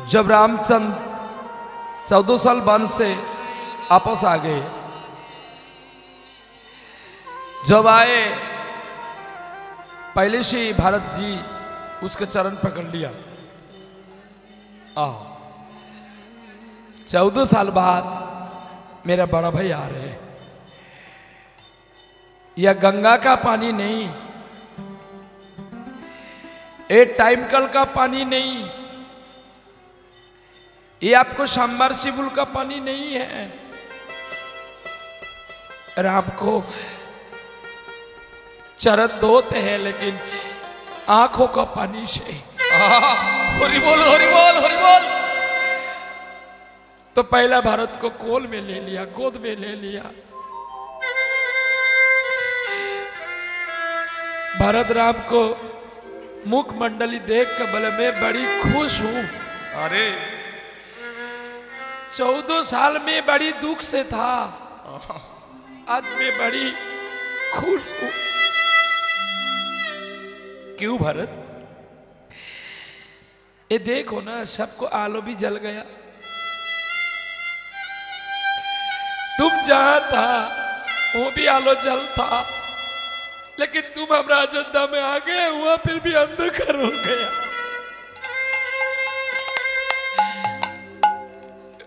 जब रामचंद्र 14 साल वन से वापस आ गए, जब आए पहले से ही भारत जी उसके चरण पकड़ लिया। 14 साल बाद मेरा बड़ा भाई आ रहे हैं। यह गंगा का पानी नहीं, एक टाइम कल का पानी नहीं, ये आपको सबमर्सिबल का पानी नहीं है। राम को चरण धोते हैं लेकिन आंखों का पानी से। हरि बोल हरि बोल हरि बोल। तो पहला भारत को कोल में ले लिया, गोद में ले लिया। भारत राम को मुख मंडली देख कर बोले मैं बड़ी खुश हूं। अरे 14 साल में बड़ी दुख से था, आज मैं बड़ी खुश हूं। क्यों भरत? ये देखो ना, सबको आलो भी जल गया। तुम जहां था वो भी आलो जल था, लेकिन तुम हमारा अयोध्या में आ गए, वहां फिर भी अंधकार हो गया।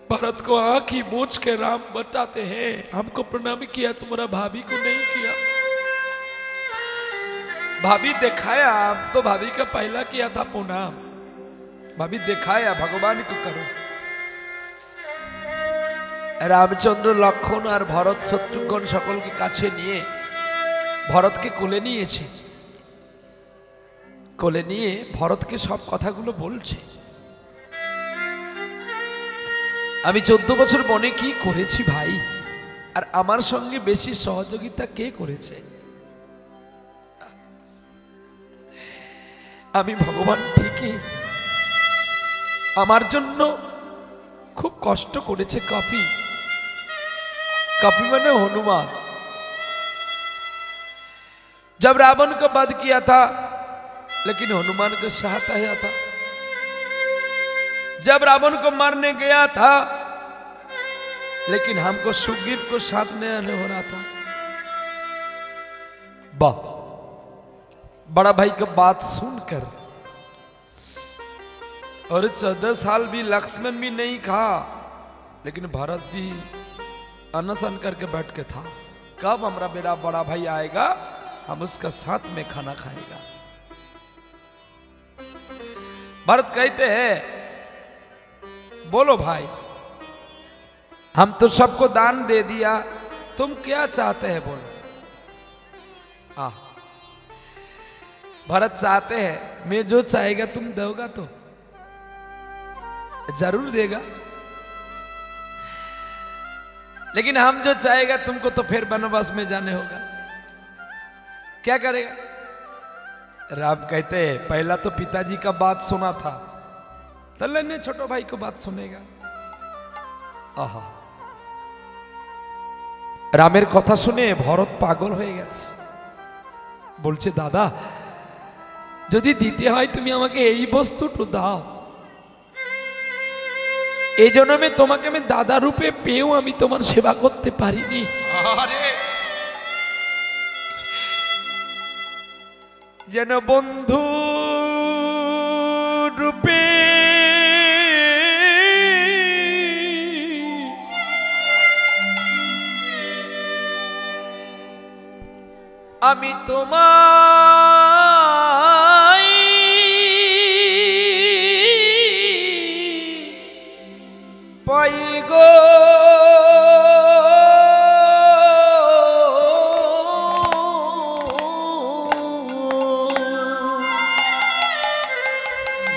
भारत को आंख ही मूछ के राम बताते हैं, हमको प्रणाम किया, तुम्हारा भाभी को नहीं किया। भाभी दिखाया, तो भाभी का पहला किया था प्रणाम। भाभी दिखाया, भगवान को करो। रामचंद्र लक्ष्मण और भरत शत्रुघ्न सकल के काछे निये भरत के कोले निয়েছে। कोले निয়ে भरत के सब কথাগুলো বলছে। আমি 14 বছর বনে কি করেছি ভাই, আর আমার সঙ্গে বেশি সহযোগিতা কে করেছে? আমি ভগবান ঠিকই আমার জন্য খুব কষ্ট করেছে। কপি कपी मैंने हनुमान। जब रावण को वध किया था लेकिन हनुमान को साथ आया था। जब रावण को मारने गया था लेकिन हमको सुग्रीव को साथ नहीं हो रहा था। वाह, बड़ा भाई का बात सुनकर, और 14 साल भी लक्ष्मण भी नहीं कहा, लेकिन भरत भी अनशन करके बैठ के था। कब हमारा मेरा बड़ा भाई आएगा, हम उसका साथ में खाना खाएगा। भरत कहते हैं बोलो भाई, हम तो सबको दान दे दिया, तुम क्या चाहते हैं बोलो। भरत चाहते हैं मैं जो चाहेगा तुम दोगा तो जरूर देगा, लेकिन हम जो चाहेगा तुमको तो फिर वनवास में जाने होगा। क्या करेगा? राम कहते हैं पहला तो पिताजी का बात सुना था, तल्ले ने छोटो भाई को बात सुनेगा। आहा, रामेर कथा सुने भरत पागल হয়ে গেছে। বলছে দাদা যদি দিতে হয় তুমি আমাকে এই বস্তুটা দাও, এই জন্যে তোমাকে আমি দাদা রূপে পেয়েও আমি তোমার সেবা করতে পারিনি। যেন বন্ধু রূপে আমি তোমায় পাই গো।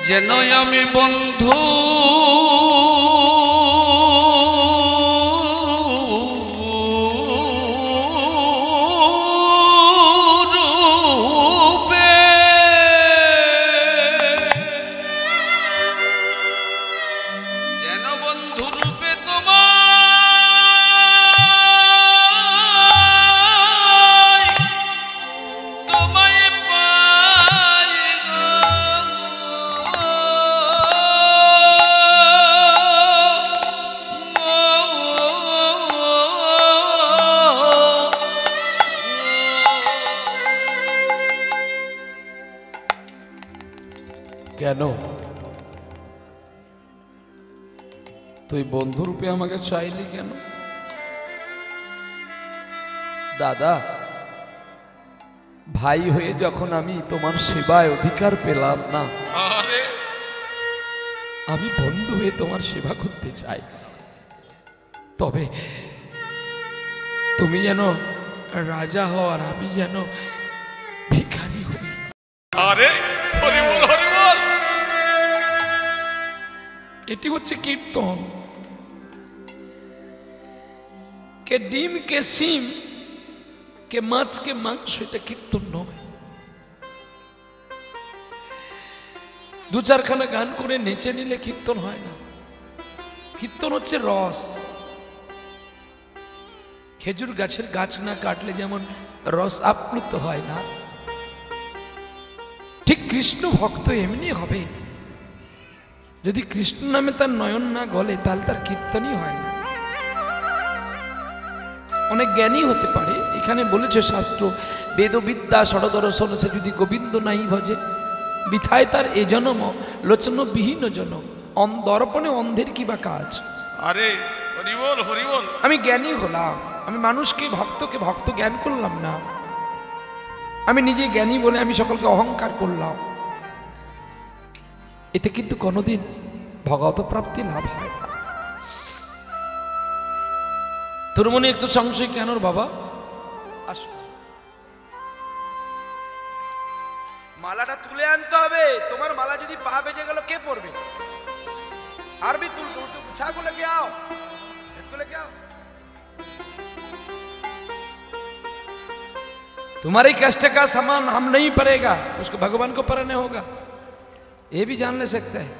যেন আমি বন্ধু রূপে, যেন বন্ধু রূপে তোমায় পাই গো। কেন তুই বন্ধুরূপে আমাকে চাইলি কেন? দাদা, ভাই হয়ে যখন আমি তোমার সেবায় অধিকার পেলাম না, আরে আমি বন্ধু হয়ে তোমার সেবা করতে চাই। তবে তুমি যেন রাজা হও আর আমি যেন ভিখারি হই। আরে হরি বল হরি বল। এটি হচ্ছে কীর্তন। কে ডিম কে সিম কে মাছ কে মাংস, এটা কীর্তন নয়। দু চারখানা গান করে নেচে নিলে কীর্তন হয় না। কীর্তন হচ্ছে রস। খেজুর গাছের গাছ না কাটলে যেমন রস আপ্লুত হয় না, ঠিক কৃষ্ণ ভক্ত এমনি হবে। যদি কৃষ্ণ নামে তার নয়ন না গলে তাহলে তার কীর্তনই হয় না। অনেক জ্ঞানী হতে পারে, এখানে বলেছে শাস্ত্র, বেদবিদ্যা ষড়দর্শন সে যদি গোবিন্দ নাই ভজে, বিথায় তার এ জনম লোচন বিহীন জন, দর্পণে অন্ধের কি বা কাজ। আরে হরি বল হরি বল। আমি জ্ঞানী হলাম, আমি মানুষকে ভক্তকে ভক্ত জ্ঞান করলাম না, আমি নিজে জ্ঞানী বলে আমি সকলকে অহংকার করলাম, এতে কিন্তু কোনোদিন ভগবত প্রাপ্তি লাভ হয় না। তোর মনে একটু সংশয় কেন বাবা? আসো, মালাটা তুলে আনতে হবে। তোমার মালা যদি পা বেজে গেল কে পড়বে? আর भी तुल दो, उसको गुच्छा को लेके आओ, इसको लेके आओ। तुम्हारे कष्ट का सामान हम नहीं पड़ेगा, उसको भगवान को पराने होगा, ये भी जान ले सकते हैं।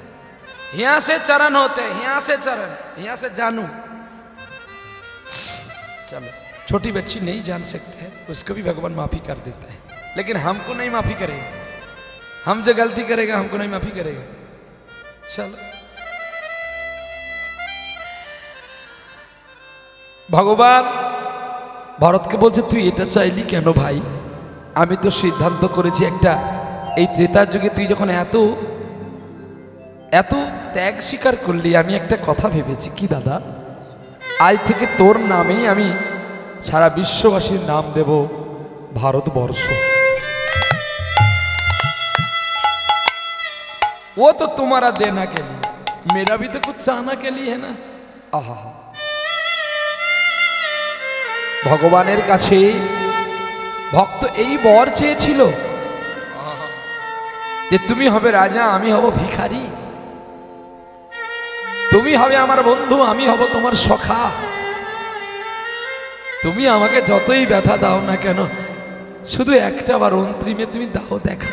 यहां से चरण होते हैं, यहां से चरण, यहां से जानू। चलो, छोटी बच्ची नहीं जान सकते हैं, उसको भी भगवान माफी कर देता है, लेकिन हमको नहीं माफी करेगा। हम जो गलती करेगा हमको नहीं माफी करेगा। चलो, ভগবান ভরতকে বলছে, তুই এটা চাইলি কেন ভাই? আমি তো সিদ্ধান্ত করেছি একটা, এই ত্রেতার যুগে তুই যখন এত এত ত্যাগ স্বীকার করলি, আমি একটা কথা ভেবেছি। কি দাদা? আজ থেকে তোর নামেই আমি সারা বিশ্ববাসীর নাম দেব ভারতবর্ষ। वो तो तुम्हारा देना के लिए, मेरा भी तो कुछ चाहना के लिए है ना। आहा, ভগবানের কাছে ভক্ত এই বর চেয়েছিল যে তুমি হবে রাজা, আমি হব ভিখারি, তুমি হবে আমার বন্ধু, আমি হব তোমার সখা, তুমি আমাকে যতই ব্যথা দাও না কেন, শুধু একটা বার অন্তিমে তুমি দাও দেখা।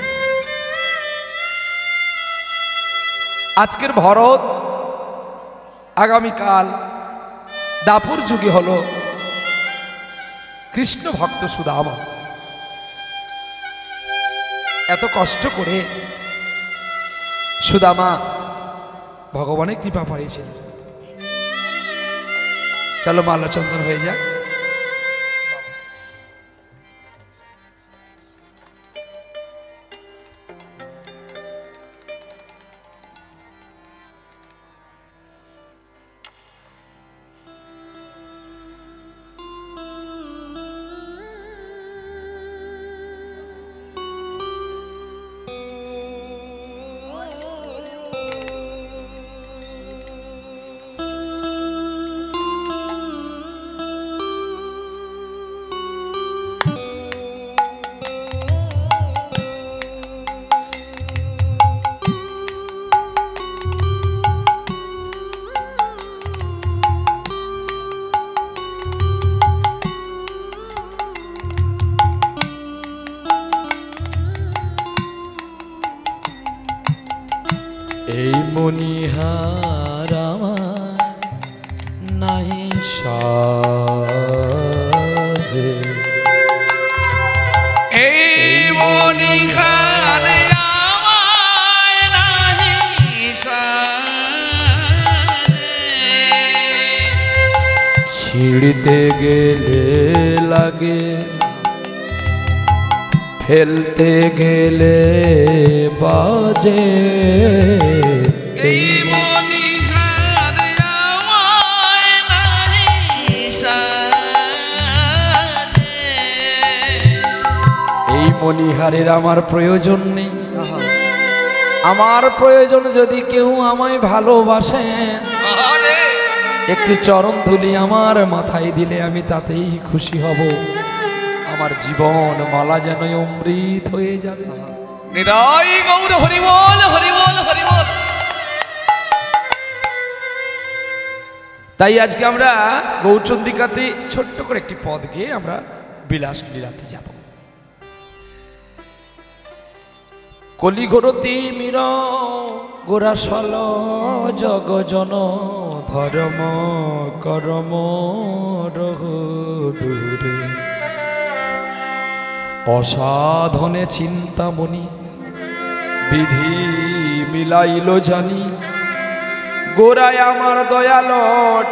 আজকের ভরত আগামীকাল দাপুর যুগে হলো কৃষ্ণ ভক্ত সুদামা। এত কষ্ট করে সুদামা ভগবানের কৃপা পাইছিল। চলো মাল্যচন্দন হয়ে যাক। এই মনিহার আমার নাহি সাজে, এই মনিহার আমার নাহি সাজে, ছিঁড়তে গেলে লাগে ফেলতে গেলে বাজে এই মনিহার আমায় নাহি সাজে। এই মনিহারের আমার প্রয়োজন নেই। আমার প্রয়োজন যদি কেউ আমায় ভালোবাসেন, আরে একটু চরণ ধুলি আমার মাথায় দিলে আমি তাতেই খুশি হব। আমার জীবন মালা যেন অমৃত হয়ে যাবে। নিরাই গৌর হরিবল হরিবল হরিবল। তাই আজকে আমরা গৌরচন্দ্রিকাতে ছোট্ট করে একটি পদ গেয়ে আমরা বিলাস লীলাতে যাব। কলিঘোরতি মীর গোরাসল জগজন ধর্ম করম রঘু দূরে অসাধনে চিন্তামণি বিধি মিলাইল জানি গোরায় আমার দয়াল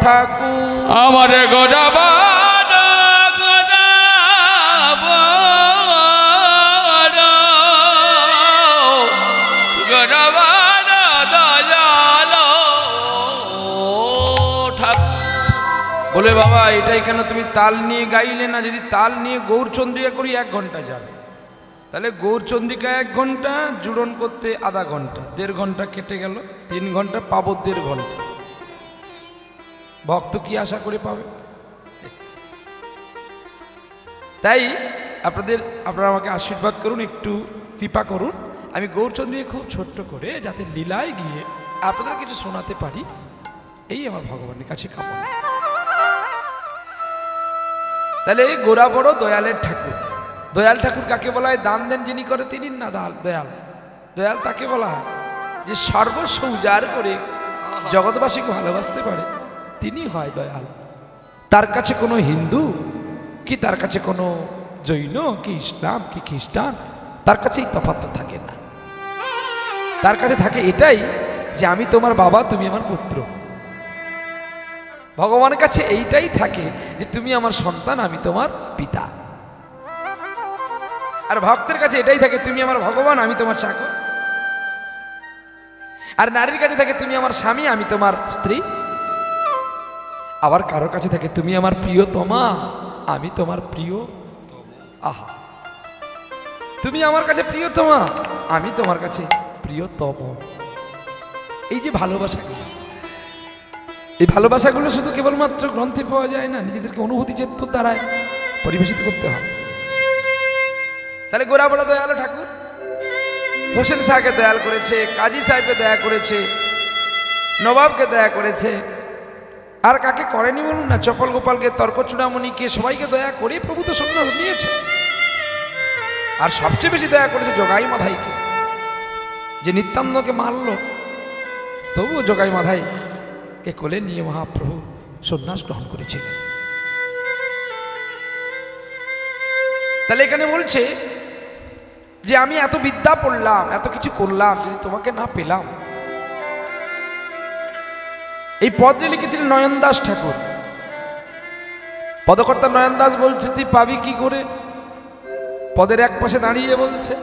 ঠাকুর আমার গোরাবাদ গোরাবাদ গোরাবাদ দয়াল ঠাকুর। বলে বাবা এটাই কেন তুমি তাল নিয়ে গাইলে না? যদি তাল নিয়ে গৌরচন্দ্রিকা করি 1 ঘন্টা যাবে, তাহলে গৌরচন্দ্রিকা 1 ঘন্টা, জুড়ন করতে আধা ঘন্টা, 1.5 ঘন্টা কেটে গেল, 3 ঘন্টা পাবো 1.5 ঘন্টা। ভক্ত কি আশা করে পাবে? তাই আপনারা আমাকে আশীর্বাদ করুন, একটু কৃপা করুন, আমি গৌরচন্দ্রিকা খুব ছোট্ট করে যাতে লীলায় গিয়ে আপনাদের কিছু শোনাতে পারি, এই আমার ভগবানের কাছে কামনা। তাহলে গোরা বড় দয়ালের ঠাকুর। দয়াল ঠাকুর কাকে বলা হয়? দান দেন যিনি করে তিনি না দয়াল। দয়াল তাকে বলা হয় যে সর্বস্ব উজাড় করে জগৎবাসীকে ভালোবাসতে পারে, তিনি হয় দয়াল। তার কাছে কোনো হিন্দু কি, তার কাছে কোনো জৈন কি, ইসলাম কি খ্রিস্টান, তার কাছে এই তফাৎ থাকে না। তার কাছে থাকে এটাই যে আমি তোমার বাবা, তুমি আমার পুত্র। ভগবানের কাছে এইটাই থাকে যে তুমি আমার সন্তান, আমি তোমার পিতা। আর ভক্তের কাছে এটাই থাকে তুমি আমার ভগবান, আমি তোমার চাকর। আর নারীর কাছে থাকে তুমি আমার স্বামী, আমি তোমার স্ত্রী। আবার কারোর কাছে থাকে তুমি আমার প্রিয়তমা, আমি তোমার প্রিয়। আহা, তুমি আমার কাছে প্রিয়তমা, আমি তোমার কাছে প্রিয়তম। এই যে ভালোবাসা, এই ভালোবাসাগুলো শুধু কেবলমাত্র গ্রন্থে পাওয়া যায় না, নিজেদেরকে অনুভূতি চেত্ত দ্বারায় পরিবেশিত করতে হবে। তাহলে গোরা বড় দয়াল ঠাকুর হোসেন শাহকে দয়াল করেছে, কাজী সাহেবকে দয়া করেছে, নবাবকে দয়া করেছে, আর কাকে করেনি বলুন না? চপল গোপালকে, তর্ক চূড়ামণিকে, সবাইকে দয়া করে প্রভু তো সন্ন্যাস নিয়েছে। আর সবচেয়ে বেশি দয়া করেছে জগাই মাধাইকে, যে নিত্যানন্দকে মারল, তবুও জগাই মাধাই কে কোলে নিয়ে মহাপ্রভু সন্ন্যাস গ্রহণ করেছিলেন। তাহলে এখানে বলছে যে আমি এত বিদ্যা পড়লাম, এত কিছু করলাম, যদি তোমাকে না পেলাম। এই পদে লিখেছিলেন নয়ন দাস ঠাকুর। পদকর্তা নয়ন দাস বলছে তুই পাবি কি করে? পদের এক পাশে দাঁড়িয়ে বলছে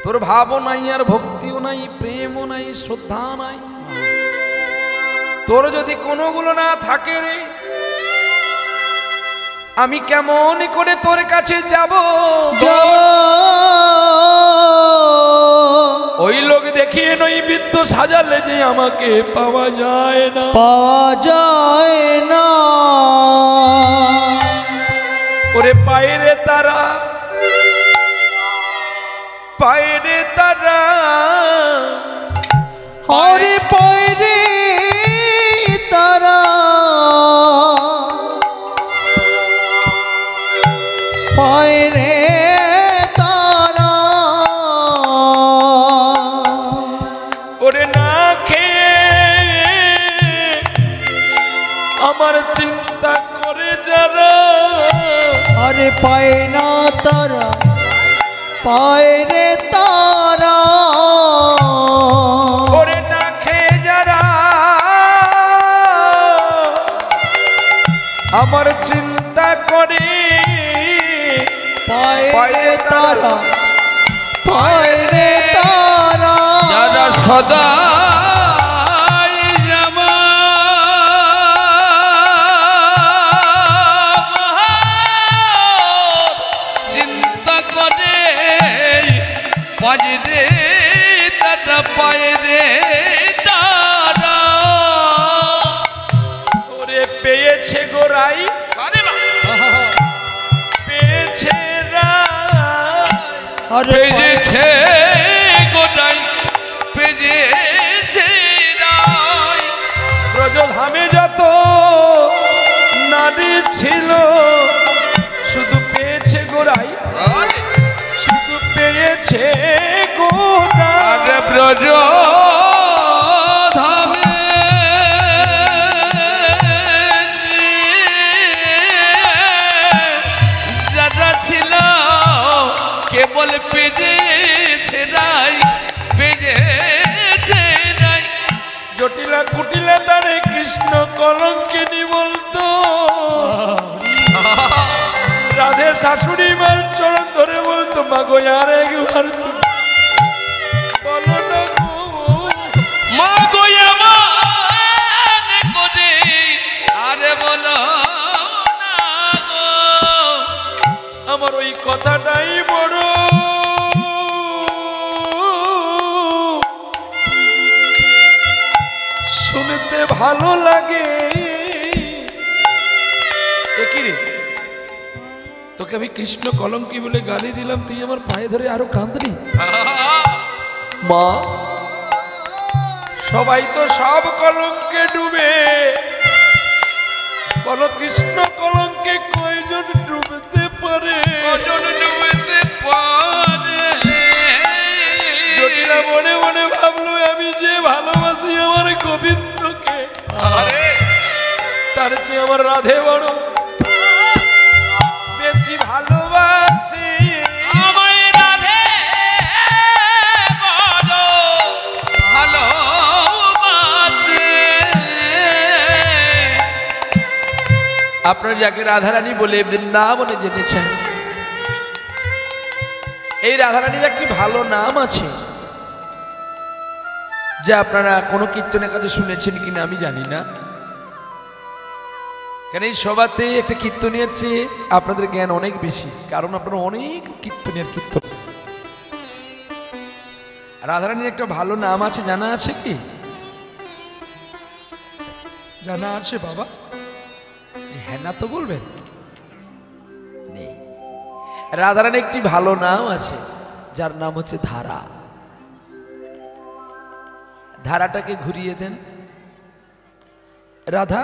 তোর ভাবও নাই, আর ভক্তিও নাই, প্রেমও নাই, শ্রদ্ধা নাই। তোর যদি কোনোগুলো না থাকে রে, আমি কেমন করে তোর কাছে যাব? ওই লোক দেখিয়ে নৈবেদ্য সাজালে যে আমাকে পাওয়া যায় না, পাওয়া যায় না। ওরে পায়রে তারা, পায়রে তারা, হরে পায়রে তারা, পায়রে তারা। ওরে না খেয়ে আমার চিন্তা করে যারা, আরে পায় না তারা, পায়রে তারা। ওরে না খেয়ে যারা আমার চিন্তা করে, পায় রে তারা পায় রে তারা যারা সদা চিন্তা করে পায় রে তারা পায় রে তারা ওরে পেয়েছে গোরাই পেয়েছে রাই, আরে পেয়েছে গোটাই পেয়েছে রাই ব্রজধামে যত নারী ছিল শুধু পেয়েছে গোরাই, শুধু পেয়েছে গোরাই। আরে ব্রজ ধামে যারা ছিল কেবল পেয়েছে রাই পেয়েছে রাই জটিলা কুটিলা তারে কৃষ্ণ কলঙ্কিনী বলতো, রাধে শাশুড়ি মার চরণ ধরে বলতো মাগো আর একবার তুমি বলো না গো। মা গো আমার করে আরে বলো না গো আমার ওই কথাটাই বড় শুনতে ভালো লাগে। একই রে, তোকে আমি কৃষ্ণ কলঙ্কি বলে গালি দিলাম, তুই আমার পায়ে ধরে আরো কাঁদলি। মা সবাই তো সব কলঙ্কে ডুবে, বলো কৃষ্ণ কলঙ্কে কয়জন ডুবতে পারে? কজন ডুবেতে পারে জটিলা মনে মনে ভাবলো আমি যে ভালোবাসি আমার গোবিন্দকে, আরে তার চেয়ে আমার রাধে বড় বেশি ভালোবাসি। আমায় রাধে বড় ভালোবাসে আপনারা যাকে রাধারানী বলে বৃন্দাবনে জেনেছেন, এই রাধারানীর একটি ভালো নাম আছে যা আপনারা কোনো কীর্তনের কাছে শুনেছেন কিনা আমি জানি না, কেন এই সভাতে একটা কীর্তনী আছে আপনাদের জ্ঞান অনেক বেশি, কারণ আপনারা অনেক কীর্তনের কীর্তন। রাধারানীর একটা ভালো নাম আছে, জানা আছে কি? জানা আছে বাবা? হ্যাঁ না তো বলবেন। নেই। রাধারানীর একটি ভালো নাম আছে যার নাম হচ্ছে ধারা। ধারাটাকে ঘুরিয়ে দেন রাধা,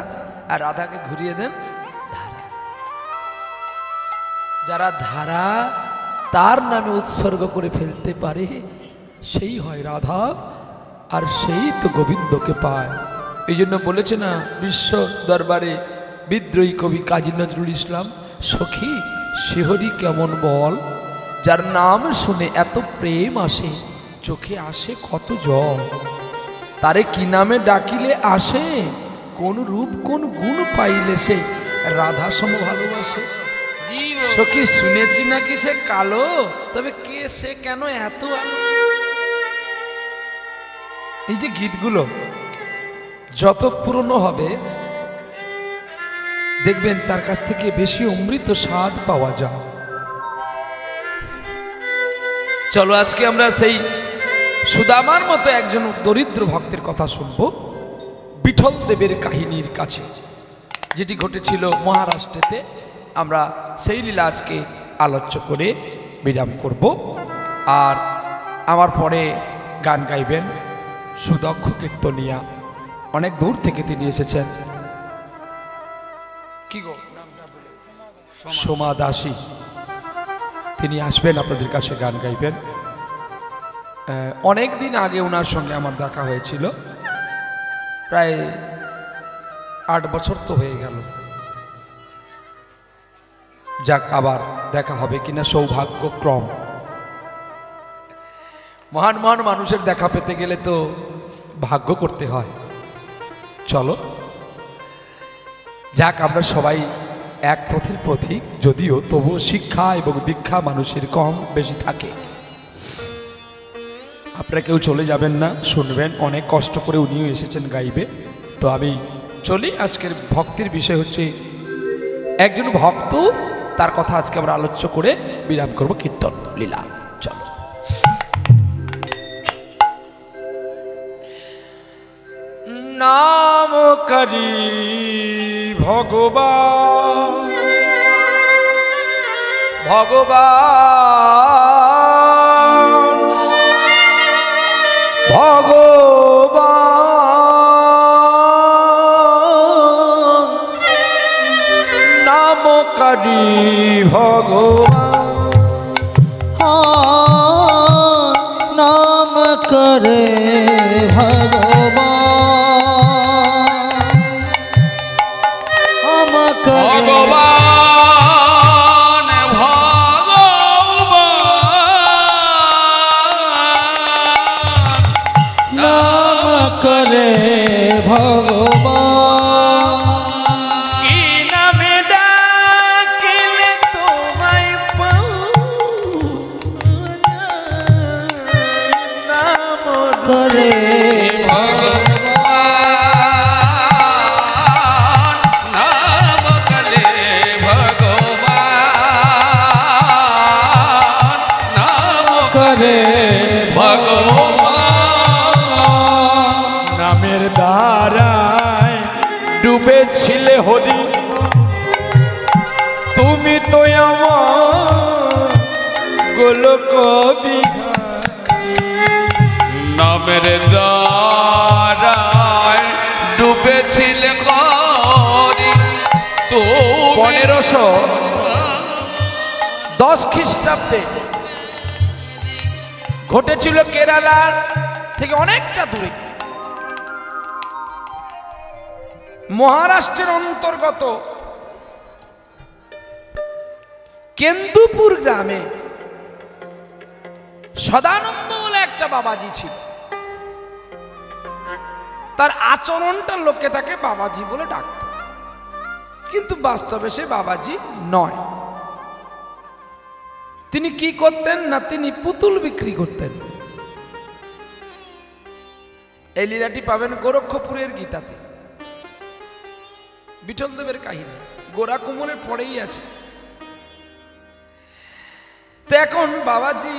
আর রাধাকে ঘুরিয়ে দেন ধারা। যারা ধারা তার নামে উৎসর্গ করে ফেলতে পারে সেই হয় রাধা, আর সেই তো গোবিন্দকে পায়। এই জন্য বলেছে না বিশ্ব দরবারে বিদ্রোহী কবি কাজী নজরুল ইসলাম, সখী শিহরি কেমন বল, যার নাম শুনে এত প্রেম আসে চোখে আসে কত জল, তারে কি নামে ডাকিলে আসে, কোন রূপ কোন গুণ পাইলে সে রাধা সম ভালোবাসে। সখী শুনেছি নাকি সে কালো, তবে কে সে কেন এত আলো। এই যে গীতগুলো যত পুরনো হবে দেখবেন তার কাছ থেকে বেশি অমৃত স্বাদ পাওয়া যায়। চলো আজকে আমরা সেই সুদামার মতো একজন দরিদ্র ভক্তের কথা শুনবো, বিঠল দেবের কাহিনীর কাছে, যেটি ঘটেছিল মহারাষ্ট্রেতে। আমরা সেই লীলা আজকে আলোচ্য করে বিরাম করব। আর আমার পরে গান গাইবেন সুদক্ষ কীর্তনিয়া, অনেক দূর থেকে তিনি এসেছেন। কি গো সোমা দাসী, তিনি আসবেন আপনাদের কাছে গান গাইবেন। অনেক দিন আগে ওনার সঙ্গে আমার দেখা হয়েছিল, প্রায় 8 বছর তো হয়ে গেল। যাক, আবার দেখা হবে কিনা সৌভাগ্যক্রম। মহান মহান মানুষের দেখা পেতে গেলে তো ভাগ্য করতে হয়। চলো যাক, আমরা সবাই এক পথের পথিক, যদিও তবুও শিক্ষা এবং দীক্ষা মানুষের কম বেশি থাকে। আপনারা কেউ চলে যাবেন না, শুনবেন, অনেক কষ্ট করে উনিও এসেছেন গাইবে। তো আমি চলি। আজকের ভক্তির বিষয় হচ্ছে একজন ভক্ত, তার কথা আজকে আমরা আলোচ্য করে বিরাম করব কীর্তন লীলা। চলো। নাম করি ভগবান ভগবান ভগবান, নাম করি ভগবান, নাম করে ভগবান নাম করে ভগবান, কি নামে ডাকিলে তোমায় পাও, নাম করে নামের দ্বারায় ডুবেছিলে হরি, তুমি তো আমার গোলক নামের দ্বারায় ডুবেছিলে হরি, তো 1510 খ্রিস্টাব্দে ঘটেছিল কেরালার থেকে অনেকটা দূরে, মহারাষ্ট্রের অন্তর্গত কেন্দুপুর গ্রামে সদানন্দ বলে একটা বাবাজি ছিল। তার আচরণটা লোকে তাকে বাবাজি বলে ডাকত, কিন্তু বাস্তবে সে বাবাজি নয়। তিনি কি করতেন না, তিনি পুতুল বিক্রি করতেন। এই লীলাটি পাবেন গোরক্ষপুরের গীতাতে, বিঠলদেবের কাহিনী, গোরা কোমলের পরেই আছে। তো এখন বাবাজি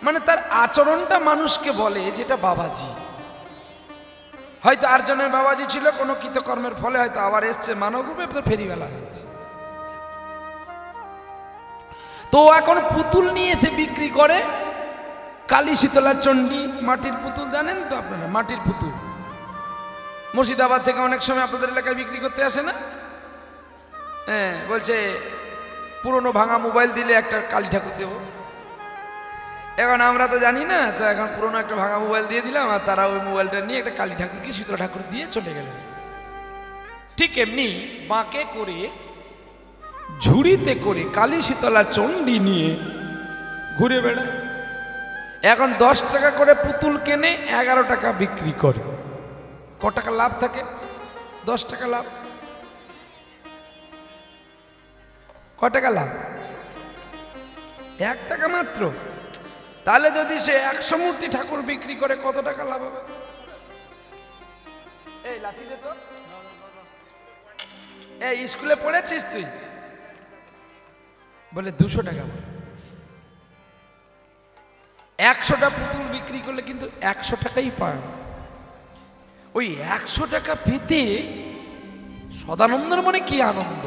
মানে তার আচরণটা মানুষকে বলে যেটা বাবাজি। হয়তো আর জনের বাবাজি ছিল, কোনো কৃতকর্মের ফলে হয়তো আবার এসছে মানবরূপে, ফেরিবেলা হয়েছে। তো এখন পুতুল নিয়ে এসে বিক্রি করে। কালী শীতলা চণ্ডী মাটির পুতুল জানেন তো আপনারা, মাটির পুতুল মুর্শিদাবাদ থেকে অনেক সময় আপনাদের এলাকায় বিক্রি করতে আসে না? হ্যাঁ, বলছে পুরনো ভাঙা মোবাইল দিলে একটা কালী ঠাকুর দেব। এখন আমরা তো জানি না, তো এখন পুরনো একটা ভাঙা মোবাইল দিয়ে দিলাম, আর তারা ওই মোবাইলটা নিয়ে একটা কালী ঠাকুরকে শীতলা ঠাকুর দিয়ে চলে গেলেন। ঠিক এমনি বাঁকে করে ঝুড়িতে করে কালী শীতলা চণ্ডী নিয়ে ঘুরে বেড়ায়। এখন 10 টাকা করে পুতুল কেনে, 11 টাকা বিক্রি করে। ক টাকা লাভ থাকে? 10 টাকা লাভ। ক টাকা লাভ? 1 টাকা মাত্র। তাহলে যদি সে 100 মূর্তি ঠাকুর বিক্রি করে কত টাকা লাভ হবে? এই লাঠি দে তো। এই স্কুলে পড়েছিস তুই? বলে 200 টাকা। 100টা পুতুল বিক্রি করলে কিন্তু 100 টাকাই পায়। ওই 100 টাকা পেতে সদানন্দের মনে কি আনন্দ!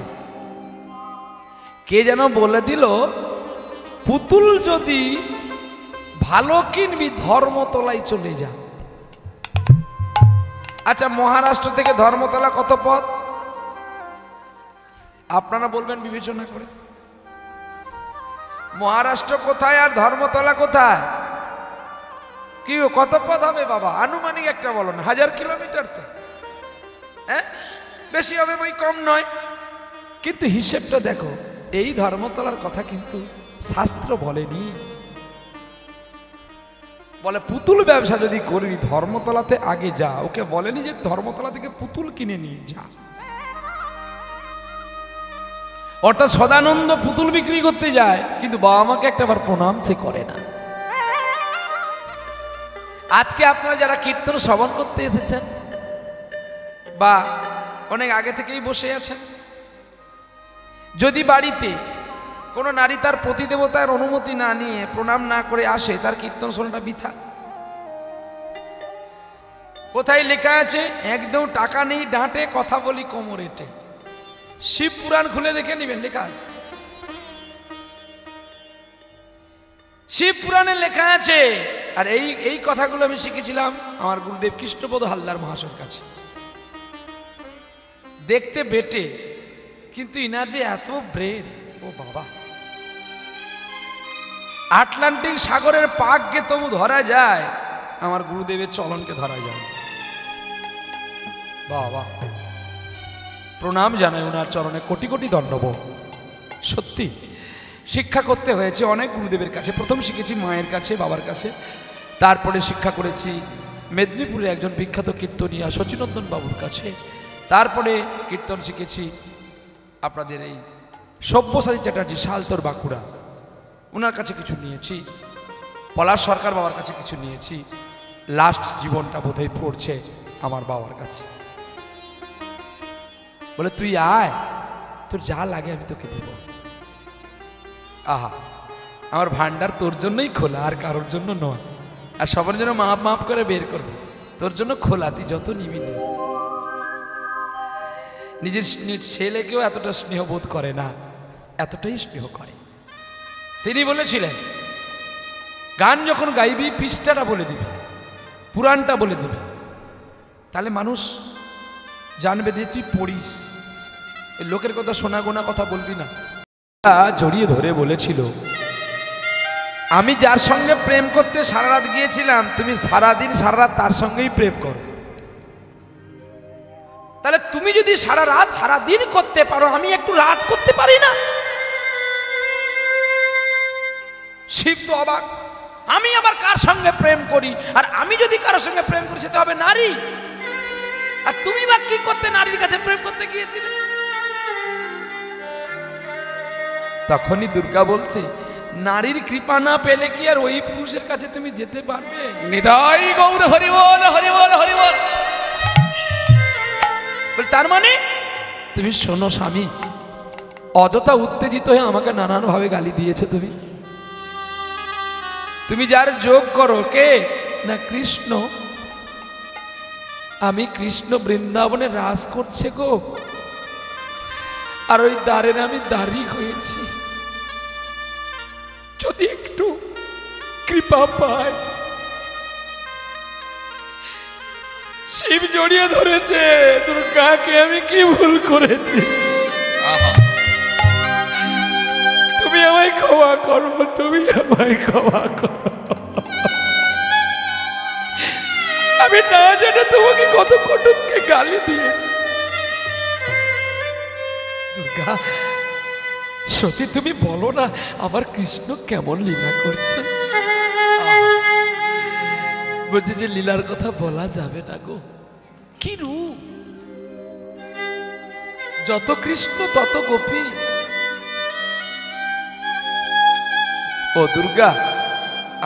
কে যেন বলে দিল, পুতুল যদি ভালো কিনবি ধর্মতলায় চলে যা। আচ্ছা, মহারাষ্ট্র থেকে ধর্মতলা কত পথ আপনারা বলবেন বিবেচনা করে? মহারাষ্ট্র কোথায় আর ধর্মতলা কোথায়? কি কত পথ হবে বাবা? আনুমানিক একটা বলুন। 1000 কিলোমিটার তো, হ্যাঁ? বেশি হবে বই, কম নয়। কিন্তু হিসেবটা দেখো, এই ধর্মতলার কথা কিন্তু শাস্ত্র বলেনি। বলে পুতুল ব্যবসা যদি করবি ধর্মতলাতে আগে যা, ওকে বলেনি যে ধর্মতলা থেকে পুতুল কিনে নিয়ে যা। অর্থাৎ সদানন্দ পুতুল বিক্রি করতে যায়, কিন্তু বাবা মাকে একটাবার প্রণাম সে করে না। আজকে আপনারা যারা কীর্তন শ্রবণ করতে এসেছেন বা অনেক আগে থেকেই বসে আছেন, যদি বাড়িতে কোনো নারী তার পতিদেবতার অনুমতি না নিয়ে প্রণাম না করে আসে, তার কীর্তন শোনাটা বৃথা। কোথায় লেখা আছে, একদম টাকা নেই ডাঁটে, কথা বলি কোমরেটে। শিব পুরাণ খুলে দেখে নেবেন, লেখা আছে। শিব পুরাণে লেখা আছে। আর এই কথাগুলো আমি শিখেছিলাম আমার গুরুদেব কৃষ্ণপদ হালদার মহাশয়ের কাছে। দেখতে বেটে, কিন্তু ইনার যে এত ব্রেন, ও বাবা! আটলান্টিক সাগরের পাককে তবু ধরা যায়, আমার গুরুদেবের চলনকে ধরা যায়। বাবা, প্রণাম জানাই ওনার চরণে, কোটি কোটি দণ্ডবোধ। সত্যি শিক্ষা করতে হয়েছে অনেক গুরুদেবের কাছে। প্রথম শিখেছি মায়ের কাছে, বাবার কাছে, তারপরে শিক্ষা করেছি মেদিনীপুরে একজন বিখ্যাত কীর্তনিয়া শচীনন্দন বাবুর কাছে, তারপরে কীর্তন শিখেছি আপনাদের এই সব্যসাচী চ্যাটার্জি শালতোর বাঁকুড়া, ওনার কাছে কিছু নিয়েছি, পলাশ সরকার বাবার কাছে কিছু নিয়েছি, লাস্ট জীবনটা বোধহয় পড়ছে আমার বাবার কাছে। বলে তুই আয়, তোর যা লাগে আমি তোকে দেব। আহা, আমার ভান্ডার তোর জন্যই খোলা, আর কারোর জন্য নয়। আর সবার জন্য মাপ মাপ করে বের করবো, তোর জন্য খোলা, তুই যত নিবি নে। নিজের ছেলেকেও এতটা স্নেহ বোধ করে না, এতটাই স্নেহ করে। তিনি বলেছিলেন, গান যখন গাইবি পৃষ্ঠাটা বলে দিবি, পুরাণটা বলে দিবি, তাহলে মানুষ জানবে যে তুই পড়িস। লোকের কথা শোনা গোনা কথা বলবি না। জড়িয়ে ধরে বলেছিল, আমি যার সঙ্গে প্রেম করতে সারা রাত গিয়েছিলাম, তুমি সারাদিন সারা রাত তার সঙ্গেই প্রেম করো। তাহলে তুমি যদি সারা রাত সারা দিন করতে পারো, আমি একটু রাত করতে পারি না? শিব তো অবাক, আমি আবার কার সঙ্গে প্রেম করি? আর আমি যদি কারোর সঙ্গে প্রেম করি সেটা হবে নারী। আর তুমি বা কি করতে নারীর কাছে প্রেম করতে গিয়েছিলে? তখনই দুর্গা বলছে, নারীর কৃপা না পেলে কি আর ওই পুরুষের কাছে তুমি যেতে পারবে? নিতাই গৌর হরি বল, হরি বল, হরি বল। তার মানে তুমি শোনো স্বামী, অযথা উত্তেজিত হয়ে আমাকে নানানভাবে গালি দিয়েছো। তুমি যার যোগ করো, কে না কৃষ্ণ। আমি কৃষ্ণ বৃন্দাবনে রাস করছে গো, আর ওই দ্বারের আমি দাঁড়ি হয়েছি। যদি একটু কৃপা পায়। শিব জড়িয়ে ধরেছে, দুর্গাকে আমি কি ভুল করেছি? তুমি আমায় ক্ষমা করো, তুমি আমায় ক্ষমা করো। আমি না জানি তোমাকে কত কটুককে গালি দিয়েছি। দুর্গা, সত্যি তুমি বলো না, আমার কৃষ্ণ কেমন লীলা করছে? বলছে যে লীলার কথা বলা যাবে না গো, কি রূপ! যত কৃষ্ণ তত গোপী। ও দুর্গা,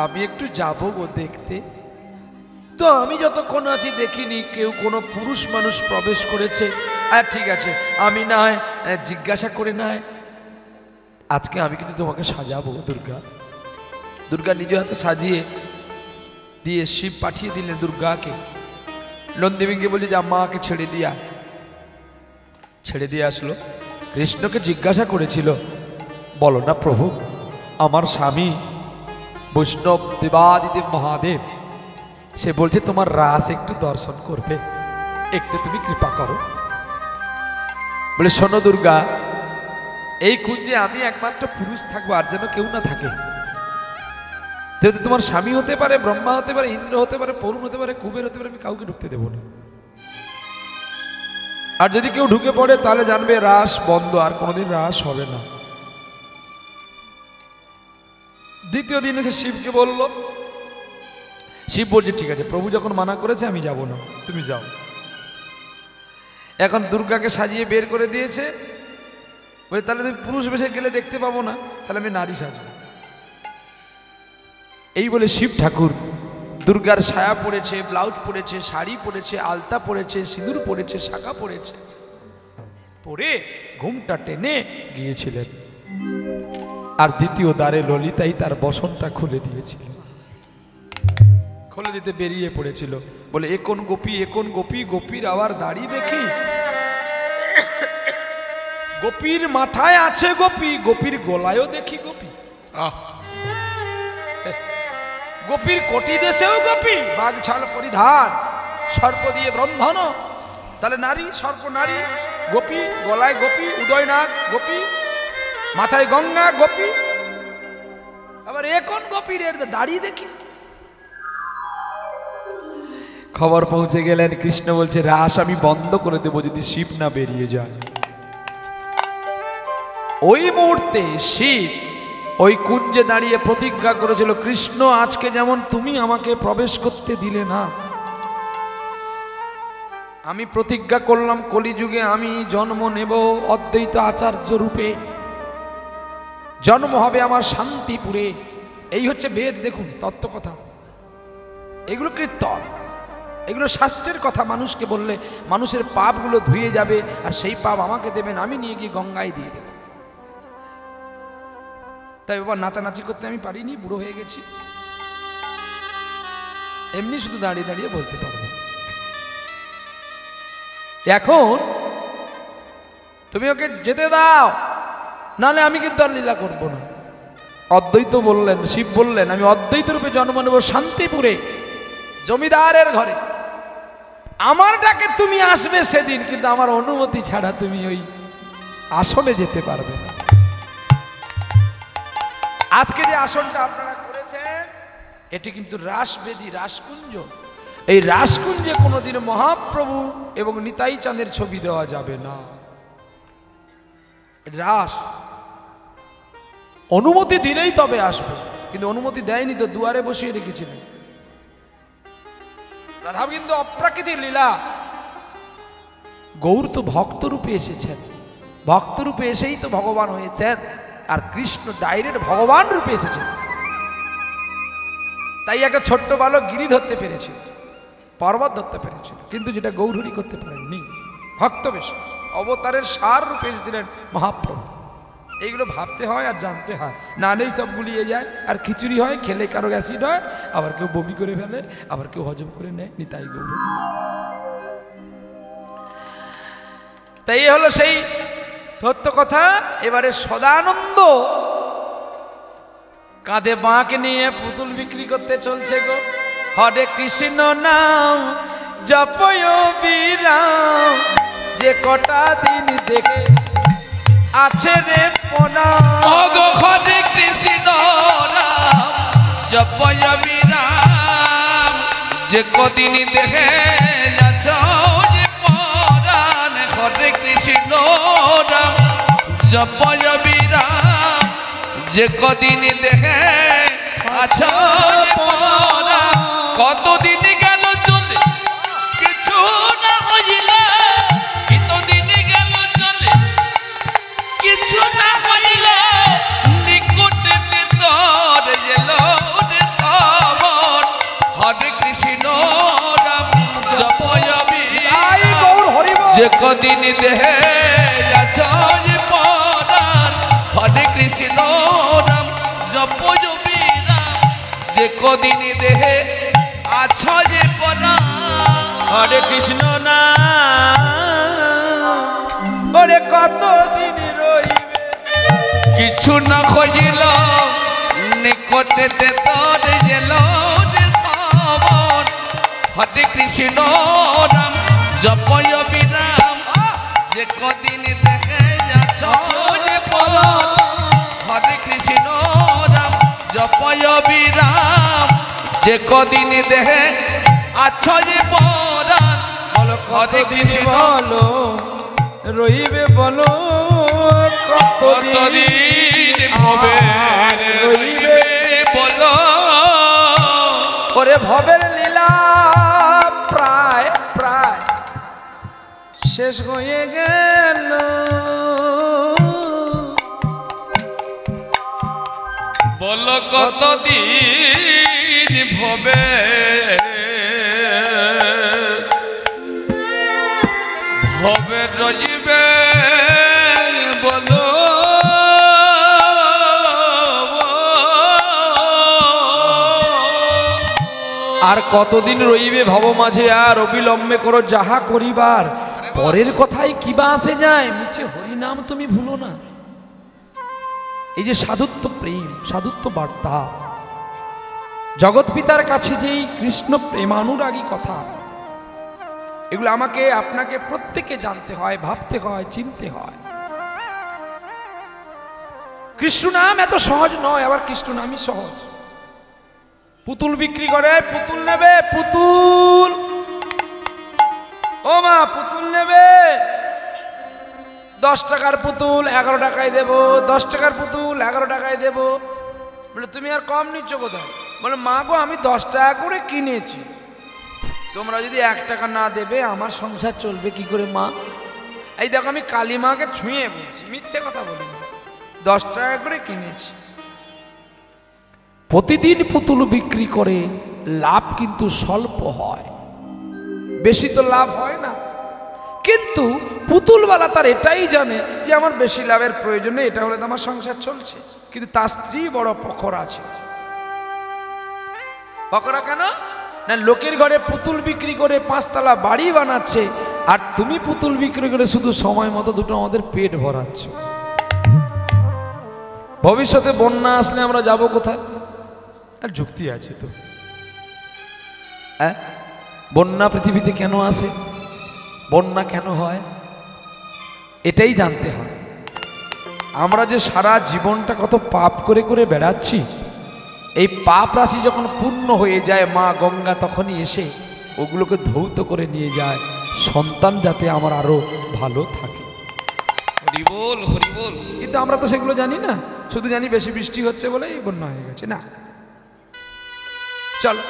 আমি একটু যাবো গো দেখতে। তো আমি যতক্ষণ আছি দেখিনি কেউ কোনো পুরুষ মানুষ প্রবেশ করেছে। আর ঠিক আছে, আমি না হয় জিজ্ঞাসা করে না হয়, আজকে আমি কিন্তু তোমাকে সাজাবো দুর্গা। দুর্গা নিজ হাতে সাজিয়ে দিয়ে শিব পাঠিয়ে দিলেন দুর্গাকে। নন্দিনীকে বলি যে মাকে ছেড়ে দিয়ে আসলো। কৃষ্ণকে জিজ্ঞাসা করেছিল, বলো না প্রভু, আমার স্বামী বৈষ্ণব দেবাদিদেব মহাদেব, সে বলছে তোমার রাস একটু দর্শন করবে, একটু তুমি কৃপা করো। বলে শোনো দুর্গা, এই কুঞ্জে আমি একমাত্র পুরুষ থাকবো, আর যেন কেউ না থাকে। যেহেতু তোমার স্বামী হতে পারে, ব্রহ্মা হতে পারে, ইন্দ্র হতে পারে, বরুণ হতে পারে, কুবের হতে পারে, আমি কাউকে ঢুকতে দেবো না। আর যদি কেউ ঢুকে পড়ে তাহলে জানবে রাস বন্ধ, আর কোনোদিন রাস হবে না। দ্বিতীয় দিন এসে শিবকে বলল। শিব বলছে ঠিক আছে, প্রভু যখন মানা করেছে আমি যাব না, তুমি যাও। এখন দুর্গাকে সাজিয়ে বের করে দিয়েছে, বলে তাহলে তুমি পুরুষ বেশে গেলে দেখতে পাবো না, তাহলে আমি নারী সাজবো। এই বলে শিব ঠাকুর দুর্গার ছায়া পড়েছে, ব্লাউজ পরেছে, শাড়ি পরেছে, আলতা পরেছে, সিঁদুর পরেছে, শাখা পরেছে, পরে ঘুমটা টেনে গিয়েছিলেন। আর দ্বিতীয় দ্বারে ললিতাই তার বসনটা খুলে দিয়েছিল, খুলে দিতে বেরিয়ে পড়েছিল। বলে এ কোন গোপী, এ কোন গোপী, গোপীর আবার দাড়ি দেখি, গোপীর মাথায় আছে গোপী, গোপীর গলায়ও দেখি গোপী, গোপীর কোটি দেশেও গোপী, বাঘ ছাল পরিধান, সর্প দিয়ে বন্ধন, তাহলে নারী, সর্প নারী, গোপী, গলায় গোপী, উদয়নাগ গোপী, মাথায় গঙ্গা গোপী, আবার এখন গোপীর এর দাড়ি দেখি। খবর পৌঁছে গেলেন, কৃষ্ণ বলছে রাস আমি বন্ধ করে দেব যদি শিব না বেরিয়ে যায়। ওই মুহূর্তে শিব ওই কুঞ্জে দাঁড়িয়ে প্রতিজ্ঞা করেছিল, কৃষ্ণ আজকে যেমন তুমি আমাকে প্রবেশ করতে দিলে না, আমি প্রতিজ্ঞা করলাম কলিযুগে আমি জন্ম নেব অদ্বৈত আচার্য রূপে, জন্ম হবে আমার শান্তিপুরে। এই হচ্ছে বেদ, দেখুন তত্ত্ব কথা, এগুলো কীর্তন, এগুলো শাস্ত্রের কথা। মানুষকে বললে মানুষের পাপগুলো ধুয়ে যাবে, আর সেই পাপ আমাকে দেবেন, আমি নিয়ে গিয়ে গঙ্গায় দিয়ে দেব। তাই বাবা নাচানাচি করতে আমি পারিনি, বুড়ো হয়ে গেছি, এমনি শুধু দাঁড়িয়ে দাঁড়িয়ে বলতে পারবো। এখন তুমি ওকে যেতে দাও, নাহলে আমি কিন্তু আর লীলা করবো না। অদ্বৈত বললেন, শিব বললেন আমি অদ্বৈত রূপে জন্ম নেব শান্তিপুরে, জমিদারের ঘরে, আমার ডাকে তুমি আসবে সেদিন, কিন্তু আমার অনুমতি ছাড়া তুমি ওই আসনে যেতে পারবে না। আজকে যে আসনটা আপনারা করেছেন এটি কিন্তু রাসবেদী, রাসকুঞ্জ। এই রাসকুঞ্জে কোনোদিন মহাপ্রভু এবং নিতাই চাঁদের ছবি দেওয়া যাবে না। রাস অনুমতি দিলেই তবে আসবে, কিন্তু অনুমতি দেয়নি তো, দুয়ারে বসিয়ে রেখেছিলেন। রাধা কিন্তু অপ্রাকৃতিক লীলা। গৌর তো ভক্তরূপে এসেছেন, ভক্তরূপে এসেই তো ভগবান হয়েছেন, আর কৃষ্ণ ডাইরেক্ট ভগবান রূপে এসেছেন। তাই একটা ছোট্ট বালক গিরি ধরতে পেরেছিল, পর্বত ধরতে পেরেছিল, কিন্তু যেটা গৌরহরি করতে পারেননি, ভক্ত বেশ অবতারের সার রূপে এসেছিলেন মহাপ্রভু। এইগুলো ভাবতে হয় আর জানতে হয়, না নেই সব গুলিয়ে যায়, আর খিচুড়ি হয়, খেলে কারো অ্যাসিড হয়, আবার কেউ বমি করে ফেলে, আবার কেউ হজম করে নেয়, নিতাই গৌর। তাই এই হলো সেই তত্ত্ব কথা। এবারে সদানন্দ কাঁধে বাঁকে নিয়ে পুতুল বিক্রি করতে চলছে গো। হরে কৃষ্ণ নাম জপয় বিরাম, যে কটা দিন দেখে আছে রে পনা। ওগো হরে কৃষ্ণ নাম জপয় বিরাম, যে কদিন দেখে যাচ্ছ যে পরাণ। হরে কৃষ্ণ নাম জপয় বিরাম, যে কদিন দেখে আছো যে পরাণ। কতদিন গেল চলে কিছু না হইলে, কতদিন গেল চলে কিছু না হইলে, নিকটে তোর এলো রে সবর। হরে কৃষ্ণ নাম জপয় বিরাম, যে কদিন দেহে আছো যে পরাণ। হরে কৃষ্ণ নাম জপয় বিরাম, যে কদিন দেহে আছো যে পরাণ। হরে কৃষ্ণ নাম ওরে কতদিন রইবে, কিছু না হইল নিকটে তোর এলো রে সবর। হরে কৃষ্ণ নাম জপয় বিরাম, যে কদিন দেখে যাচ্ছ যে পরাণ। হরে কৃষ্ণ নাম জপয় বিরাম, যে কদিন দেখে আছো যে পরাণ। হরে কৃষ্ণ বলো রইবে, বলো কতদিন হবে রইবে বলো। ওরে ভবের লীলা প্রায় প্রায় শেষ হয়ে গেল, বলো কতদিন ভবে ভবে রজিবে বলো আর কতদিন রইবে ভব মাঝে, আর অবিলম্বে করো যাহা করিবার, পরের কথায় কিবা আসে যায়, নিচে হরিনাম তুমি ভুলো না। এই যে সাধুত্ব প্রেম, সাধুত্ব বার্তা, জগৎ পিতার কাছে যে কৃষ্ণ প্রেমানুরাগী কথা, এগুলো আমাকে আপনাকে প্রত্যেকে জানতে হয়, ভাবতে হয়, চিনতে হয়। কৃষ্ণ নাম এত সহজ নয়, আবার কৃষ্ণ নামই সহজ। পুতুল বিক্রি করে, পুতুল নেবে, পুতুল, ও মা পুতুল নেবে, 10 টাকার পুতুল 11 টাকায় দেবো, 10 টাকার পুতুল 11 টাকায় দেবো। বলে তুমি আর কম নিচ্ছ কোথায়? বলে মা গো আমি 10 টাকা করে কিনেছি, তোমরা যদি 1 টাকা না দেবে আমার সংসার চলবে কি করে মা? এই দেখো আমি কালী মাকে ছুঁয়ে বলছি, মিথ্যে কথা বলি না, 10 টাকা করে কিনেছি। প্রতিদিন পুতুল বিক্রি করে লাভ কিন্তু স্বল্প হয়, বেশি তো লাভ হয় না। কিন্তু পুতুলওয়ালা তার এটাই জানে যে আমার বেশি লাভের প্রয়োজন নেই, এটা হলে তো আমার সংসার চলছে। কিন্তু তার স্ত্রী বড় পকড়া আছে। পকড়া কেন না? লোকের ঘরে পুতুল বিক্রি করে 5 তলা বাড়ি বানাচ্ছে, আর তুমি পুতুল বিক্রি করে শুধু সময় মতো দুটো আমাদের পেট ভরাচ্ছ। ভবিষ্যতে বন্যা আসলে আমরা যাব কোথায়? আর যুক্তি আছে তো, বন্যা পৃথিবীতে কেন আসে, বন্যা কেন হয়, এটাই জানতে হয়। আমরা যে সারা জীবনটা কত পাপ করে করে বেড়াচ্ছি, এই পাপ রাশি যখন পূর্ণ হয়ে যায় মা গঙ্গা তখনই এসে ওগুলোকে ধৌত করে নিয়ে যায়, সন্তান যাতে আমার আরো ভালো থাকে। হরি বল, হরি বল। কিন্তু আমরা তো সেগুলো জানি না, শুধু জানি বেশি বৃষ্টি হচ্ছে বলে এই বন্যা হয়ে গেছে। না, চলো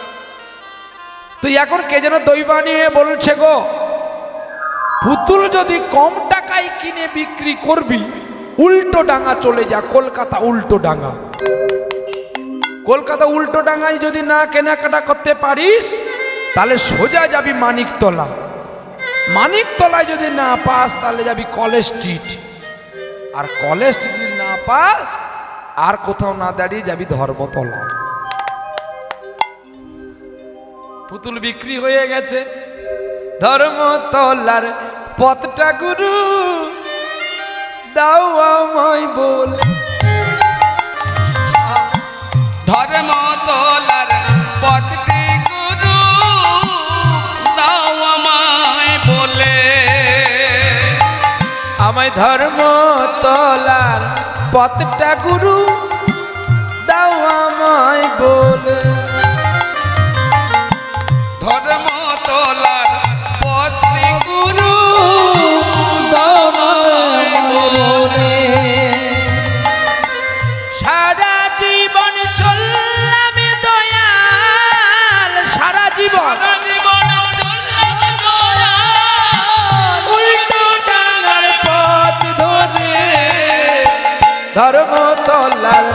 তো এখন কে যেন দই বানিয়ে বলছে গো, পুতুল যদি কম টাকায় কিনে বিক্রি করবি, উল্টো ডাঙ্গা চলে যা, কলকাতা উল্টো ডাঙ্গা। কলকাতা উল্টো ডাঙ্গায় যদি না কেনাকাটা করতে পারিস তাহলে সোজা যাবি মানিকতলা, মানিকতলায় যদি না পাস তাহলে যাবি কলেজ স্ট্রিট, আর কলেজ স্ট্রিট যদি না পাস আর কোথাও না দাঁড়িয়ে যাবি ধর্মতলা। পুতুল বিক্রি হয়ে গেছে, ধর্মতলার পথটা গুরু দাও আমায় বল, ধর্মতলার পথটি গুরু দাও আমায় বলে, আমায় ধর্মতলার পথটা গুরু দাও আমায় বলে, ধর্মতলার পথটি গুরু দাও আমায় বলে। সারা জীবন চললাম দয়াল, সারা জীবন উল্টো ডাঙ্গার পথ ধরে, ধর্মতলার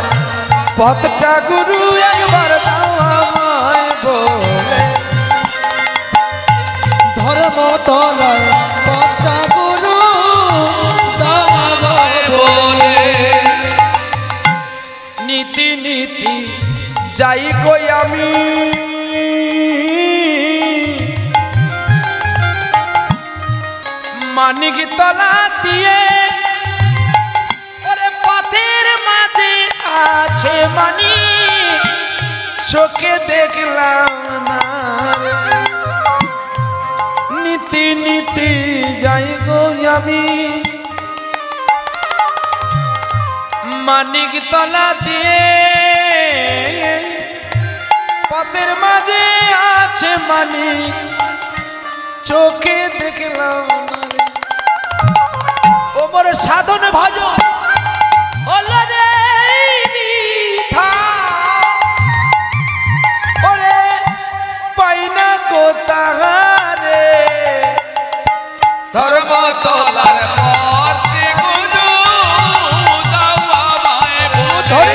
পথটা গুরু একবার দাও আমায় বলে, ধর্মতলার পথটা গুরু দাও আমায় বলে। নীতি নীতি যাই কই আমি, মানিকতলা দিয়ে ওরে পথের মাঝে আছে মানি, চোখে দেখলাম না, নীতি নীতি যাই গো আমি, মানিকতলা দিয়ে পথের মাঝে আছে মানিক, চোখে দেখলাম না রে। ওমর সাধন ভজন হলো রে মিথ্যা, ওরে পাই না কোথারে, ধর্মতলার পথটি গুরু দাও আমায় বলে,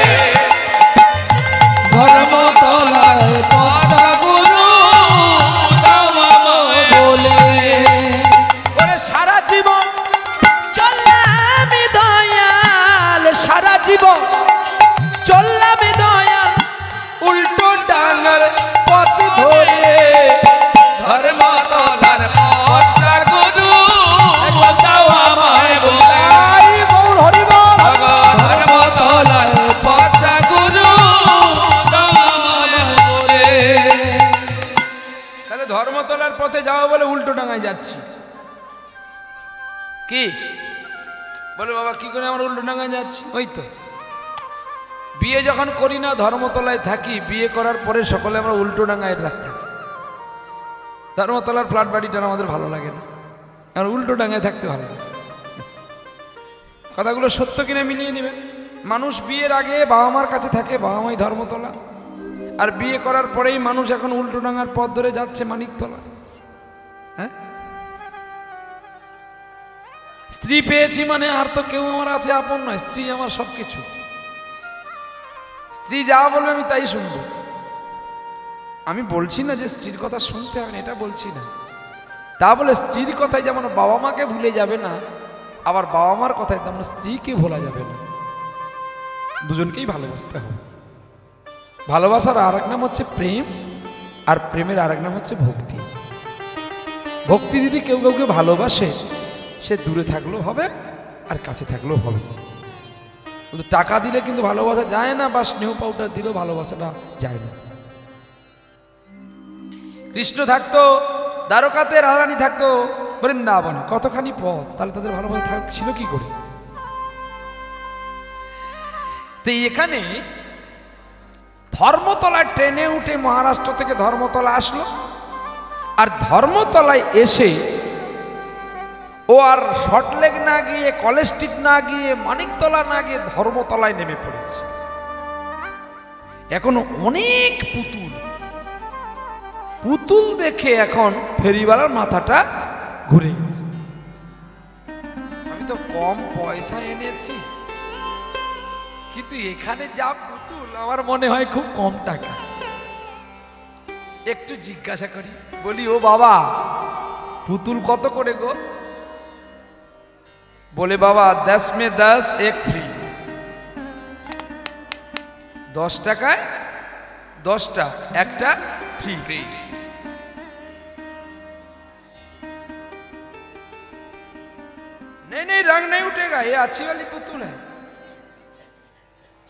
ধর্মতলার পথে যাওয়া বলে উল্টো ডাঙায় যাচ্ছি। কি বলে বাবা কি করে আমরা উল্টো ডাঙায় যাচ্ছি? ওই তো বিয়ে যখন করি না ধর্মতলায় থাকি, বিয়ে করার পরে সকলে আমরা উল্টো ডাঙায় থাকি। ধর্মতলার ফ্ল্যাট বাড়িটা আমাদের ভালো লাগে না, আর উল্টো ডাঙায় থাকতে ভালো লাগে। কথাগুলো সত্য কিনা মিলিয়ে নেবেন। মানুষ বিয়ের আগে বাবা মার কাছে থাকে, বাবা মাই ধর্মতলা, আর বিয়ে করার পরেই মানুষ এখন উল্টো ডাঙার পথ ধরে যাচ্ছে মানিকতলা। হ্যাঁ, স্ত্রী পেয়েছি মানে আর তো কেউ আমার আছে আপন নয়, স্ত্রী আমার সবকিছু। স্ত্রী যা বলবে আমি তাই শুনবো। আমি বলছি না যে স্ত্রীর কথা শুনতে হবে, এটা বলছি না। তা বলে স্ত্রীর কথায় যেমন বাবা মাকে ভুলে যাবে না, আবার বাবা মার কথায় তেমন স্ত্রীকে ভোলা যাবে না। দুজনকেই ভালোবাসতে হবে। ভালোবাসার আর এক নাম হচ্ছে প্রেম, আর প্রেমের আর এক নাম হচ্ছে ভক্তি। ভক্তি যদি কেউ কাউকে ভালোবাসে, সে দূরে থাকলেও হবে আর কাছে থাকলেও হবে। কিন্তু টাকা দিলে কিন্তু ভালোবাসা যায় না, বা স্নেহ পাউডার দিলেও ভালোবাসাটা যায় না। কৃষ্ণ থাকতো দ্বারকাতে, রাধারানী থাকতো বৃন্দাবনে, কতখানি পথ, তাহলে তাদের ভালোবাসা ছিল কি করে? তো এখানে ধর্মতলায় ট্রেনে উঠে মহারাষ্ট্র থেকে ধর্মতলা আসলো, আর ধর্মতলায় এসে ও আর শর্টলেগ না গিয়ে, কলেজ স্ট্রিট না গিয়ে, মানিকতলা না গিয়ে ধর্মতলায় নেমে পড়েছে। এখন অনেক পুতুল, পুতুল দেখে এখন ফেরিওয়ালার মাথাটা ঘুরে গেছে। আমি তো কম পয়সা এনেছি, কিন্তু এখানে যা পুতুল আমার মনে হয় খুব কম টাকা। একটু জিজ্ঞাসা করি, বলি ও বাবা পুতুল কত করে গো? বলে বাবা 10 में 10 एक फ्री। 10 টাকায় 10টা, একটা ফ্রি। नहीं रंग नहीं उठेगा, ये अच्छी वाली पुतुल है।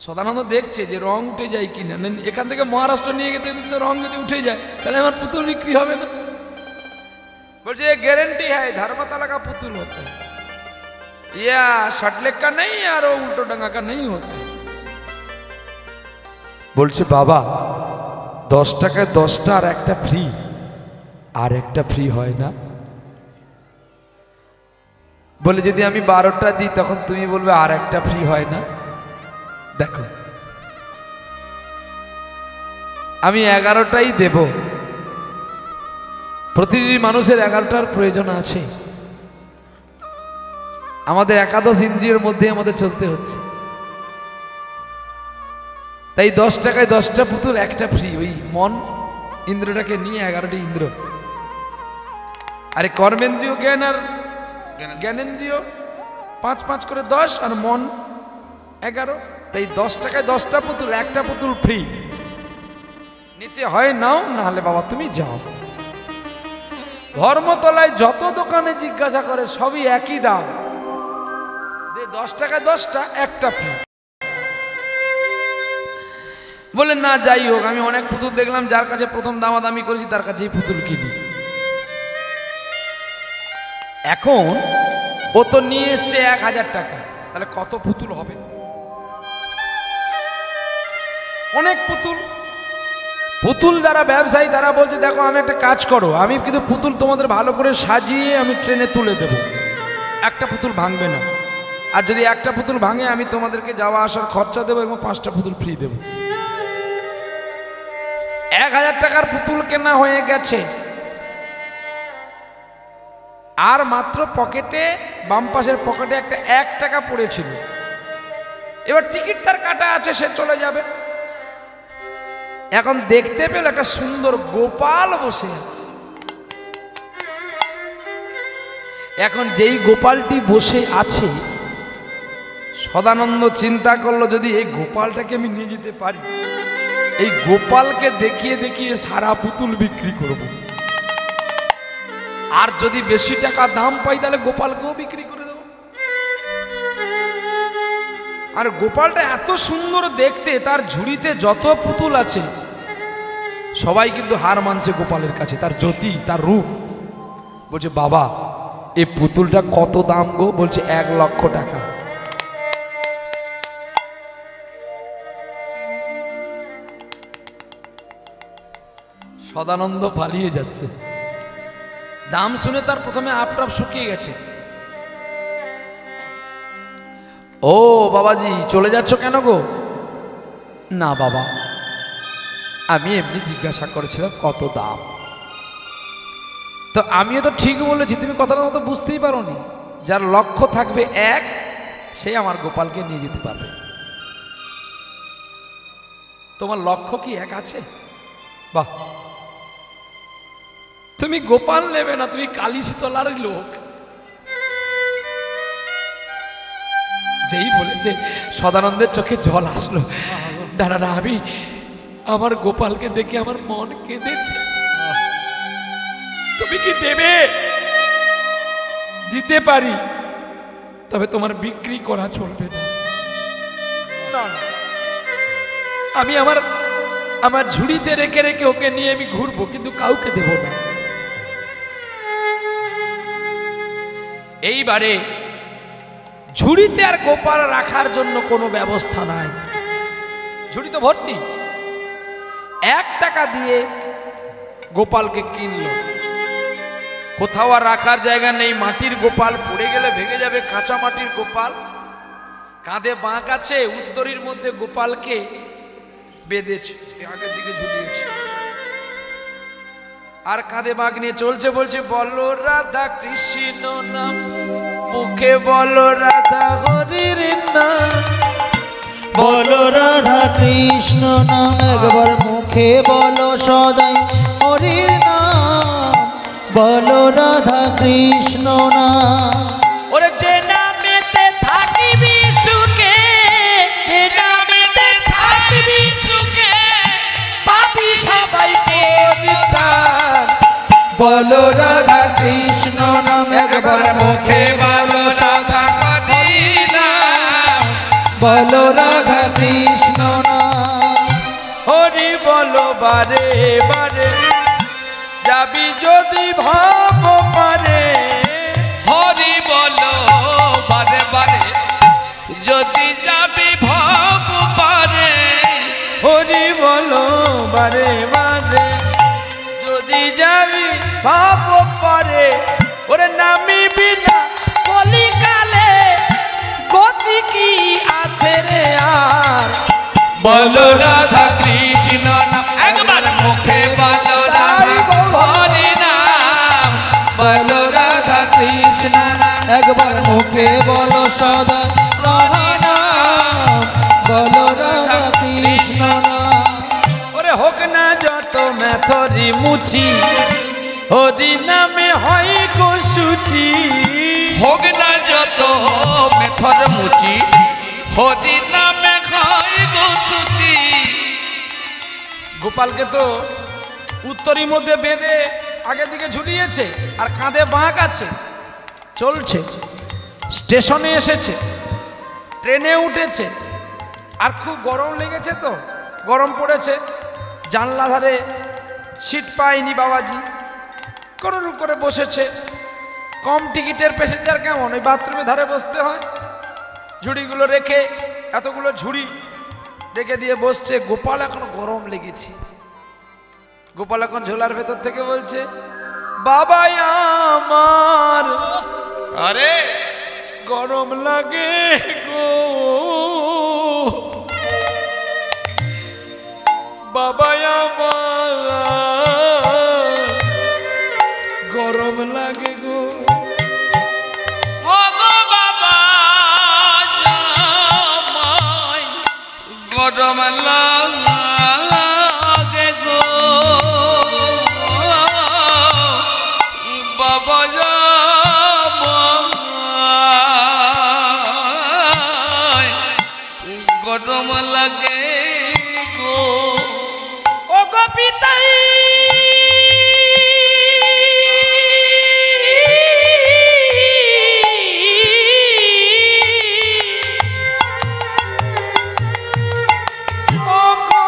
সদানন্দ দেখছে যে রং উঠে যায় কিনা। এখান থেকে মহারাষ্ট্র নিয়ে গেতে রং যদি উঠে যায় তাহলে আমার পুতুল বিক্রি হবে না। বলছে গ্যারেন্টি है धर्मतला का पुतुल होता है, या शर्टलेग का नहीं और उल्टो डंगा का नहीं होता। বলছে বাবা 10 টাকায় 10টা আর একটা ফ্রি, আর একটা ফ্রি হয় না? বলে যদি আমি 12টা দিই তখন তুমি বলবে আর একটা ফ্রি হয় না। দেখো আমি 11টাই দেব। প্রতিটি মানুষের 11টার প্রয়োজন আছে। আমাদের একাদশ ইন্দ্রিয়ের মধ্যে আমাদের চলতে হচ্ছে, তাই 10 টাকায় 10টা পুতুল, একটা ফ্রি। ওই মন ইন্দ্রটাকে নিয়ে 11টি ইন্দ্র, আরে কর্মেন্দ্রীয় জ্ঞান আর জ্ঞানেন্দ্রীয় 5 করে 10, আর মন 11। তাই 10 টাকায় 10টা পুতুল, একটা পুতুল ফ্রি। নিতে হয় নাও, না হলে বাবা তুমি যাও। ধর্মতলায় যত দোকানে জিজ্ঞাসা করে সবই একই দাম, 10 টাকায় 10টা, একটা ফ্রি। বলে না যাই হোক, আমি অনেক পুতুল দেখলাম, যার কাছে প্রথম দামাদামি করেছি তার কাছেই পুতুল কিনি। এখন ও তো নিয়ে এসছে 1000 টাকা, তাহলে কত পুতুল হবে? অনেক পুতুল। পুতুল যারা ব্যবসায়ী তারা বলছে দেখো আমি একটা কাজ করো, আমি কিন্তু পুতুল তোমাদের ভালো করে সাজিয়ে আমি ট্রেনে তুলে দেব, একটা পুতুল ভাঙবে না। আর যদি একটা পুতুল ভাঙে আমি তোমাদেরকে যাওয়া আসার খরচা দেবো এবং 5টা পুতুল ফ্রি দেবো। 1000 টাকার পুতুল কেনা হয়ে গেছে, আর মাত্র পকেটে, বাম পাশের পকেটে একটা 1 টাকা পড়েছিল। এবার টিকিট তার কাটা আছে, সে চলে যাবে। এখন দেখতে পেল একটা সুন্দর গোপাল বসে আছে। এখন যেই গোপালটি বসে আছে, সদানন্দ চিন্তা করলো যদি এই গোপালটাকে আমি নিয়ে যেতে পারি, এই গোপালকে দেখিয়ে দেখিয়ে সারা পুতুল বিক্রি করব। আর যদি বেশি টাকা দাম পাই তাহলে গোপালকেও বিক্রি করে দেব। আর গোপালটা এত সুন্দর দেখতে, তার ঝুড়িতে যত পুতুল আছে সবাই কিন্তু হার মানছে গোপালের কাছে, তার জ্যোতি, তার রূপ। বলছে বাবা এই পুতুলটা কত দাম গো? বলছে 1 লক্ষ টাকা। সদানন্দ পালিয়ে যাচ্ছে। দাম শুনে তার প্রথমে আপটাপ শুকিয়ে গেছে। ও বাবাজি চলে যাচ্ছ কেন গো? না বাবা, আমি এমনি জিজ্ঞাসা করেছিলাম কত দাম। তো আমিও তো ঠিক বলেছি, তুমি কথাটা মতো বুঝতেই পারোনি। যার লক্ষ্য থাকবে এক, সে আমার গোপালকে নিয়ে যেতে পারবে। তোমার লক্ষ্য কি এক আছে? বাহ, তুমি গোপাল নেবে না, তুমি কালী শীতলার লোক। যেই বলেছে সদানন্দের চোখে জল আসলো। দাঁড়া না, আমি আমার গোপালকে দেখে আমার মন কেঁদেছে। তুমি কি দেবে? দিতে পারি, তবে তোমার বিক্রি করা চলবে না। না, আমি আমার ঝুড়িতে রেখে রেখে ওকে নিয়ে আমি ঘুরবো, কিন্তু কাউকে দেব না। এইবারে ঝুড়িতে আর গোপাল রাখার জন্য কোনো ব্যবস্থা নাই। ঝুড়ি তো ভর্তি। 1 টাকা দিয়ে গোপালকে কিনল। কোথাও আর রাখার জায়গা নেই। মাটির গোপাল, পড়ে গেলে ভেঙে যাবে, কাঁচা মাটির গোপাল। কাঁধে বাঁক আছে, উত্তরীর মধ্যে গোপালকে বেঁধেছে, আগের দিকে ঝুলিয়েছে, আর কাঁধে বাঁক নিয়ে চলছে। বলছে বলো রাধা কৃষ্ণ নাম, মুখে বলো রাধা হরির নাম। বলো রাধা কৃষ্ণ নাম, একবার মুখে বলো সদাই হরির নাম। বলো রাধা কৃষ্ণ নাম। ওরে যে নামেতে থাকিবি সুখে, যে নামেতে থাকিবি সুখে, পাবি সবাইকে বিধান। বলো রাধা কৃষ্ণ নাম, একবার মুখে বলো সদা হরির নাম। বলো রাধা কৃষ্ণ নাম। হরি বলো বারে বারে, যাবি যদি ভাব পারে। হরি বলো বারে বারে, যদি যাবি ভাব পারে। হরি বলো বারে বারে, যদি যাবি ভাব পারে। ওরে নামিবি না কলিকালে, গতি কি আছে রে আর। বলো রাধা কৃষ্ণ নাম, একবার মুখে বলো রাধা হরি নাম। বলো রাধা কৃষ্ণ নাম, একবার মুখে বলো সদা রাধা নাম। বলো রাধা কৃষ্ণ নাম। ওরে হোক না যত মেথরি মুছি, হরি নামে হয় গো সুচি। হোক না যত মেথর মুচি, হরি নামে খাই গো সুচি। গোপালকে তো উত্তরীর মধ্যে বেঁধে আগের দিকে ঝুলিয়েছে, আর কাঁধে বাঁক আছে, চলছে। স্টেশনে এসেছে, ট্রেনে উঠেছে, আর খুব গরম লেগেছে, তো গরম পড়েছে। জানলা ধারে সিট পায়নি বাবাজি, কোনোর উপরে বসেছে। কম টিকিটের প্যাসেঞ্জার কেমন ওই বাথরুমের ধারে বসতে হয়, ঝুড়িগুলো রেখে, এতগুলো ঝুড়ি রেখে দিয়ে বসছে। গোপাল এখন গরম লেগেছে। গোপাল এখন ঝোলার ভেতর থেকে বলছে বাবা আমার আরে গরম লাগে গো, বাবা আমার গরম লাগে গো। ও গো বাবা জামাই, গরম লাগে গো। বাবা জামাই, গরম লাগে গো। ও গো পিতাই ও গো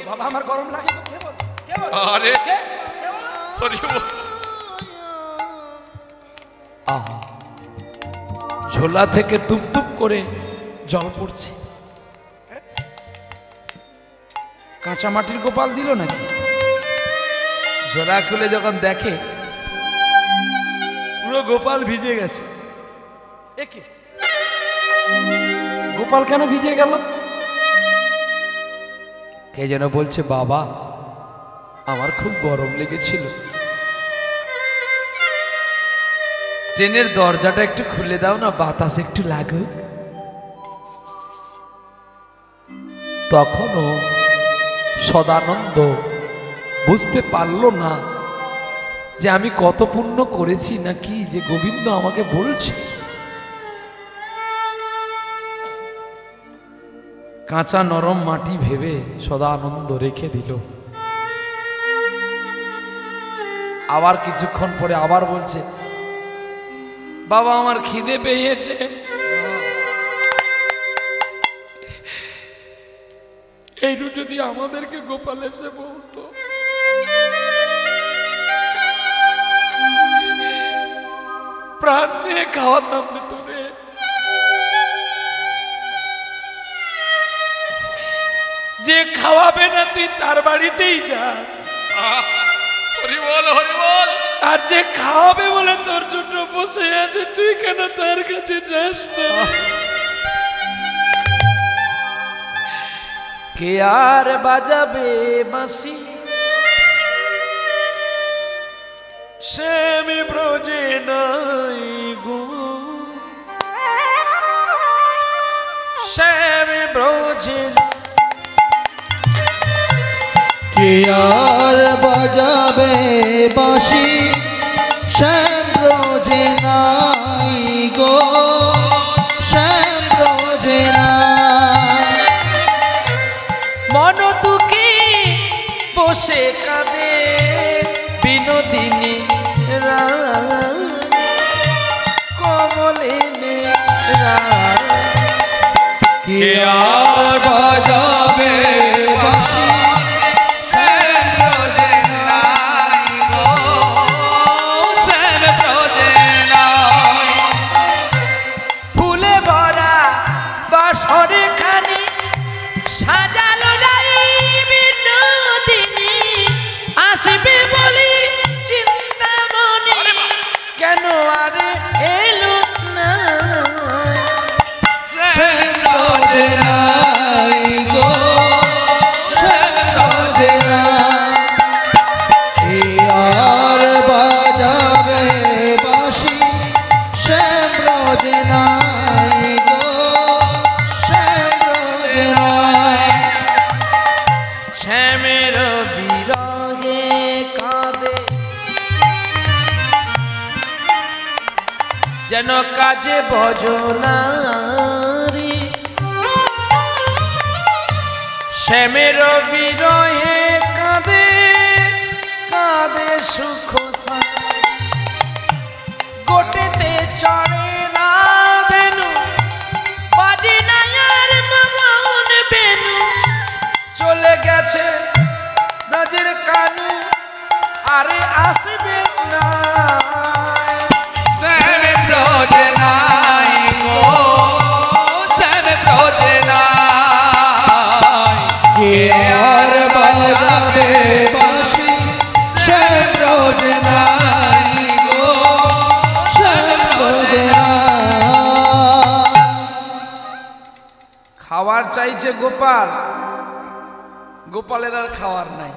বাবা আমার গরম লাগে কে বল কে বল আরে কে হরি বল। আহা ঝোলা থেকে তুপ তুপ করে জল পড়ছে কাঁচা মাটির গোপাল দিল নাকি ঝোলা খুলে যখন দেখে পুরো গোপাল ভিজে গেছে একে গোপাল কেন ভিজে গেল কে যেন বলছে বাবা আমার খুব গরম লেগেছিল ট্রেনের দরজাটা একটু খুলে দাও না বাতাস একটু লাগুক তখনও সদানন্দ বুঝতে পারলো না যে আমি কত পুণ্য করেছি নাকি যে গোবিন্দ আমাকে বলছে কাঁচা নরম মাটি ভেবে সদানন্দ রেখে দিল আবার কিছুক্ষণ পরে আবার বলছে বাবা আমার খিদে পেয়েছে এইটু যদি আমাদেরকে গোপাল এসে বলতো প্রাণ নিয়ে খাওয়াতাম না তোরে যে খাওয়াবে না তুই তার বাড়িতেই যাস হরি বল হরি বল। আর যে খাওয়াবে বলে তোর জন্য বসে আছে তুই কেন তার কাছে যাস না কে আর বাজাবে বাঁশি শ্যামে ব্রজে নাই গো শ্যামে ব্রজে কে আর বাজাবে বাঁশি শ্যাম ব্রজে নাই গো শ্যাম ব্রজে নাই মন দুঃখে বসে কাঁদে বিনোদিনী কমলিনী কে আর বাজাবে বাঁশি শ্যাম ব্রজে নাই গো শ্যাম ব্রজে নাই। ফুলে ভরা বাসরে খানি সাজালো নাই বিনোদিনী আসবে বলি চিন্তামণি কেন আরে এলো না শ্যাম ব্রজে নাই গো শ্যাম ব্রজে নাই কে আর বাজাবে বাঁশি শ্যাম ব্রজে নাই গো শ্যাম ব্রজে নাই শ্যামের বিরহে কাঁদে যেন কাজে বজনারি শ্যামের বিরহে কাঁদে কাঁদে সুখ গোটেতে চড়ে না দেনু বাজে না আর মগন বেনু চলে গেছে ব্রজের কানু আরে আসবে না শ্যাম ব্রজে নাই গো শ্যাম ব্রজে নাই। কে আর বাজাবে বাঁশি শ্যাম ব্রজে নাই গো শ্যাম ব্রজে নাই খাবার চাইছে গোপাল গোপালের আর খাওয়ার নাই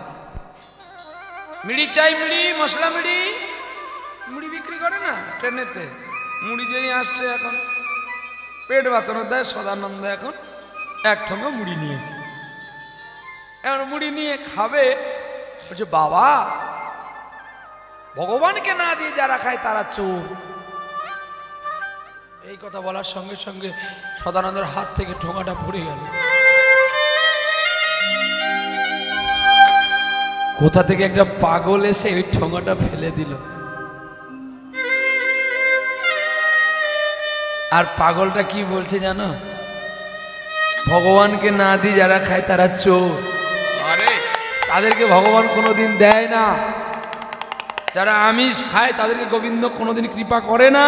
মিড়ি চাই মিড়ি মশলা মিড়ি মুড়ি বিক্রি করে না ট্রেনেতে মুড়ি যেই আসছে এখন পেট বাঁচানো দেয় সদানন্দ এখন এক ঠোঙা মুড়ি নিয়েছে এখন মুড়ি নিয়ে খাবে বলছে বাবা ভগবানকে না দিয়ে যারা খায় তারা চোর এই কথা বলার সঙ্গে সঙ্গে সদানন্দের হাত থেকে ঠোঙাটা পড়ে গেল কোথা থেকে একটা পাগল এসে ওই ঠোঙাটা ফেলে দিল আর পাগলটা কি বলছে জানো ভগবানকে না দিয়ে যারা খায় তারা চোর আরে তাদেরকে ভগবান কোনোদিন দেয় না। যারা আমিষ খায় তাদেরকে গোবিন্দ কোনোদিন কৃপা করে না।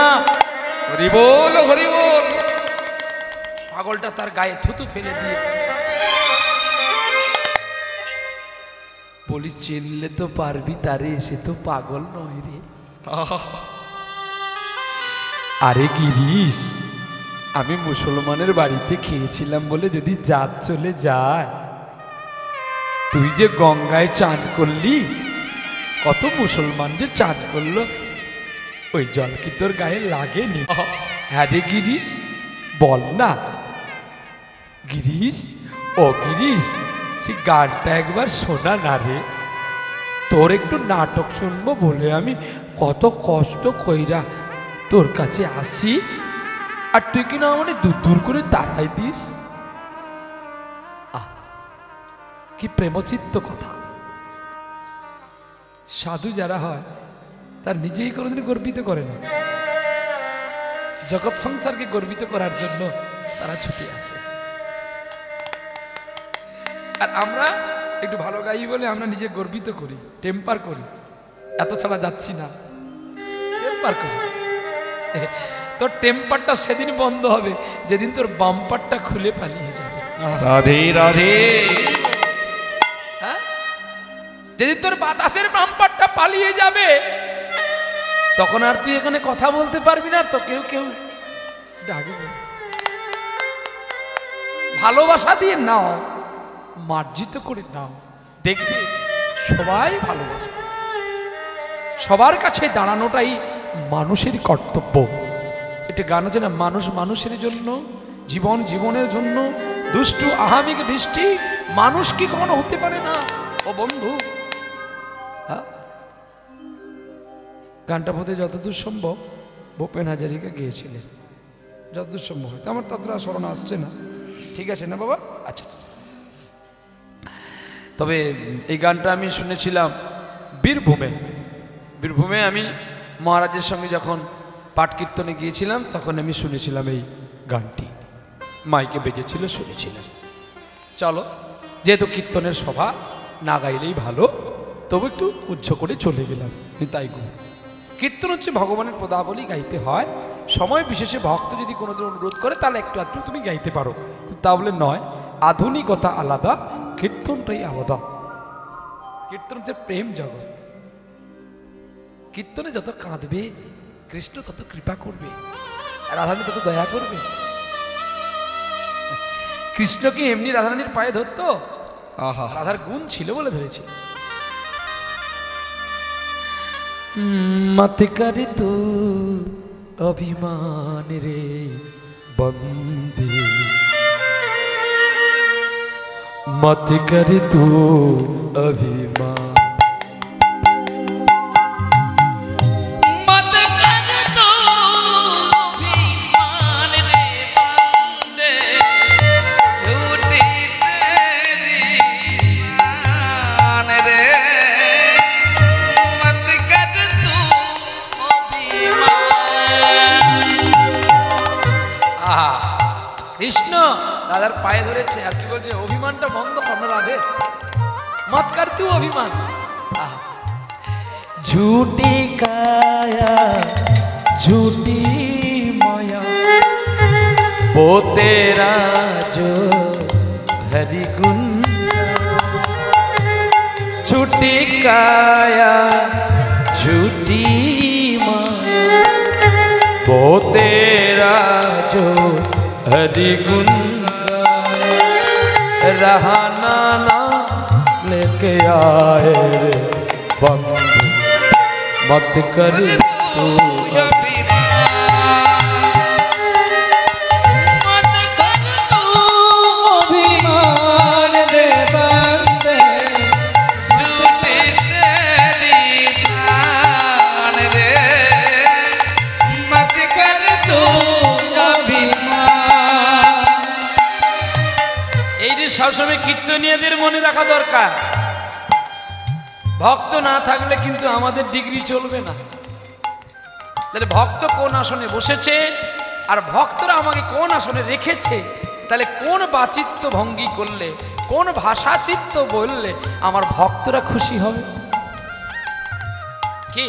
হরি বল হরি বল। পাগলটা তার গায়ে থুতু ফেলে দিয়ে বলি, চিনলে তো পারবি তারে, সে তো পাগল নয় রে। আরে গিরিশ, আমি মুসলমানের বাড়িতে খেয়েছিলাম বলে যদি জাত চলে যায়, তুই যে গঙ্গায় চান করলি, কত মুসলমান যে চান করলো, ওই জল কি তোর গায়ে লাগেনি? হ্যাঁ রে গিরিশ, বল না গিরিশ। ও গিরিশ, সে গানটা একবার শোনা না রে। তোর একটু নাটক শুনবো বলে আমি কত কষ্ট কইরা তোর কাছে আসি, আর তুই কিনা মানে দূর দূর করে তাড়াই দিস। কি প্রেমচিত্ত কথা। সাধু যারা হয় তার নিজেই কোনোদিন গর্বিত করে না, জগৎ সংসারকে গর্বিত করার জন্য তারা ছুটে আসে। আর আমরা একটু ভালো গাই বলে আমরা নিজে গর্বিত করি, টেম্পার করি, এত ছাড়া যাচ্ছি না, টেম্পার করি। তোর টেম্পারটা সেদিন বন্ধ হবে যেদিন তোর বাম্পারটা খুলে পালিয়ে যাবে। রাধে রাধে। হ্যাঁ, যেদিন তোর বাতাসের বাম্পারটা পালিয়ে যাবে, তখন আর তুই এখানে কথা বলতে পারবি না, তো কেউ কেউ ডাকবে। ভালোবাসা দিয়ে নাও, মার্জিত করে নাও, দেখবে সবাই ভালোবাসবে। সবার কাছে দাঁড়ানোটাই মানুষের কর্তব্য। এটা গান আছে না, মানুষ মানুষের জন্য, জীবন জীবনের জন্য, দুষ্টু আহামিক দৃষ্টি মানুষ কি কখনো হতে পারে না ও বন্ধু। হ্যাঁ, গানটা বোধহয় যতদূর সম্ভব ভূপেন হাজারিকা গিয়েছিলেন, যতদূর সম্ভব। হয়তো আমার ততটা স্মরণ আসছে না, ঠিক আছে না বাবা? আচ্ছা, তবে এই গানটা আমি শুনেছিলাম বীরভূমে। বীরভূমে আমি মহারাজের সঙ্গে যখন পাঠ কীর্তনে গিয়েছিলাম, তখন আমি শুনেছিলাম এই গানটি, মাইকে বেজেছিল, শুনেছিলাম। চলো, যেহেতু কীর্তনের সভা, না গাইলেই ভালো, তবু একটু উচ্চ করে চলে গেলাম। তাই কীর্তন হচ্ছে ভগবানের পদাবলী, গাইতে হয়। সময় বিশেষে ভক্ত যদি কোনোদিন অনুরোধ করে তাহলে একটু আধটু তুমি গাইতে পারো, তা বলে নয়। আধুনিকতা আলাদা, কীর্তনটাই আলাদা। কীর্তন হচ্ছে প্রেম জগৎ। কীর্তনে যত কাঁদবে কৃষ্ণ তত কৃপা করবে, রাধারানী তত দয়া করবে। কৃষ্ণ কি এমনি রাধারানীর পায়ে ধরতো? রাধার গুণ ছিল বলে ধরেছে। মত কর তু অভিমান রে বন্দে, মত কর তু অভিমান। কৃষ্ণ রাধার পায়ে ধরেছে, আর কি বলছে? অভিমানটা বন্ধ কর না রাধে, মত কর তু অভিমান। ঝুটি কায়া ঝুটি মায়া, वो तेरा जो हरि गुण, झूठी काया झूठी माया, वो तेरा जो हरि गुण रहाना ना लेके आए रे बंधु, मत कर तू সবসময় কীর্তনীয়দের মনে রাখা দরকার। ভক্ত না থাকলে কিন্তু আমাদের ডিগ্রি চলবে না। তাহলে ভক্ত কোন আসনে বসেছে আর ভক্তরা আমাকে কোন আসনে রেখেছে, তাহলে কোন বাচিত্য ভঙ্গি করলে কোন ভাষা চিত্ত বললে আমার ভক্তরা খুশি হবে? কি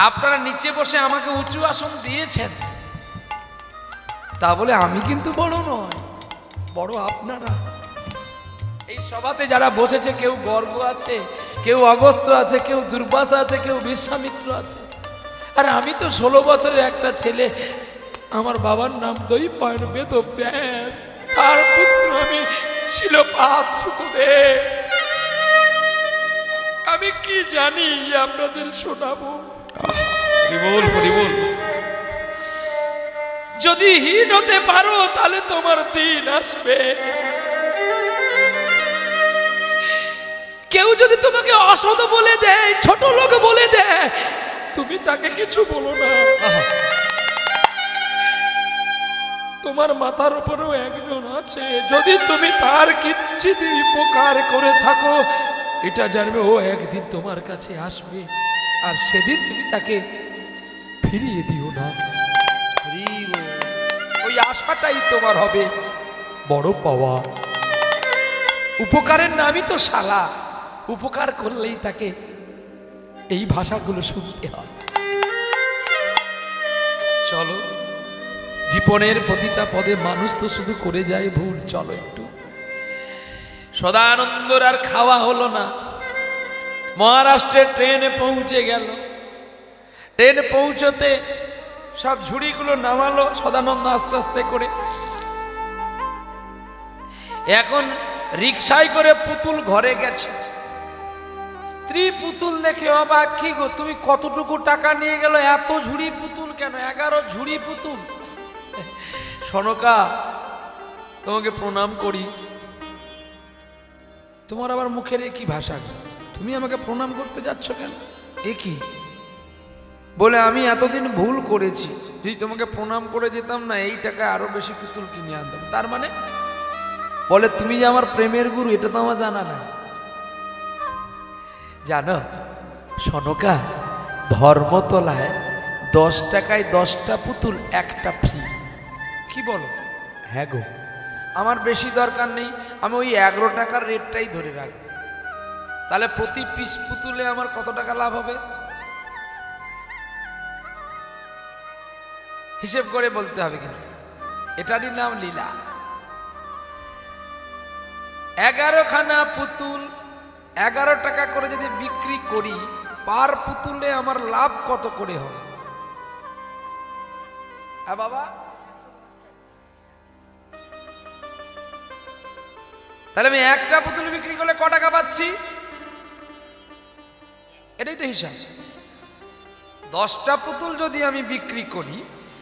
আপনারা নিচে বসে আমাকে উঁচু আসন দিয়েছেন, তা বলে আমি কিন্তু বড় নয়, বড় আপনারা। এই সভাতে যারা বসেছে কেউ গর্গ আছে, কেউ অগস্ত্য আছে, কেউ দুর্বাসা আছে, কেউ বিশ্বামিত্র আছে। আর আমি তো 16 বছরের একটা ছেলে, আমার বাবার নাম দৈপায়ন বেদব্যাস, তার পুত্র আমি শিলপাদ সুখদেব। আমি কি জানি আপনাদের শোনাবো? হরিবোল হরিবোল। যদি হীন হতে পারো তাহলে তোমার দিন আসবে। কেউ যদি তোমাকে অসৎ বলে দেয়, ছোট লোক বলে দেয়, তুমি তাকে কিছু বলো না। তোমার মাথার উপরেও একজন আছে, যদি তুমি তার কিঞ্চিত উপকার করে থাকো, এটা জানবে ও একদিন তোমার কাছে আসবে, আর সেদিন তুমি তাকে ফিরিয়ে দিও না। ওই আশাটাই তোমার হবে বড় পাওয়া। উপকারের নামই তো শালা, উপকার করলেই তাকে এই ভাষাগুলো শুনতে হয়। চলো, জীবনের প্রতিটা পদে মানুষ তো শুধু করে যায় ভুল। চলো একটু সদানন্দর আর খাওয়া হলো না। মহারাষ্ট্রে ট্রেনে পৌঁছে গেল। ট্রেন পৌঁছতে সব ঝুড়িগুলো নামালো সদানন্দ আস্তে আস্তে করে। এখন রিক্সায় করে পুতুল ঘরে গেছে। স্ত্রী পুতুল দেখে অবাক, কি গো তুমি কতটুকু টাকা নিয়ে গেল, এত ঝুড়ি পুতুল কেন? 11 ঝুড়ি পুতুল। সনকা, তোমাকে প্রণাম করি। তোমার আবার মুখের একই ভাষা, তুমি আমাকে প্রণাম করতে যাচ্ছ কেন? একই বলে আমি এতদিন ভুল করেছি, যদি তোমাকে প্রণাম করে যেতাম না, এই টাকা আরো বেশি পুতুল কিনে আনতাম। তার মানে বলে তুমি যে আমার প্রেমের গুরু, এটা তো আমার জানা না। জানো সনকা, ধর্মতলায় 10 টাকায় 10টা পুতুল, একটা ফ্রি। কি বলো? হ্যাঁ গো, আমার বেশি দরকার নেই, আমি ওই 11 টাকার রেটটাই ধরে রাখবো। তাহলে প্রতি পিস পুতুলে আমার কত টাকা লাভ হবে? হিসেব করে বলতে হবে, কিন্তু এটারই নাম লীলা। 11 খানা পুতুল 11 টাকা করে যদি বিক্রি করি, পার পুতুলে আমার লাভ কত করে হবে? হ্যাঁ বাবা, তাহলে আমি একটা পুতুল বিক্রি করলে ক টাকা পাচ্ছি? এটাই তো হিসাব। 10টা পুতুল যদি আমি বিক্রি করি,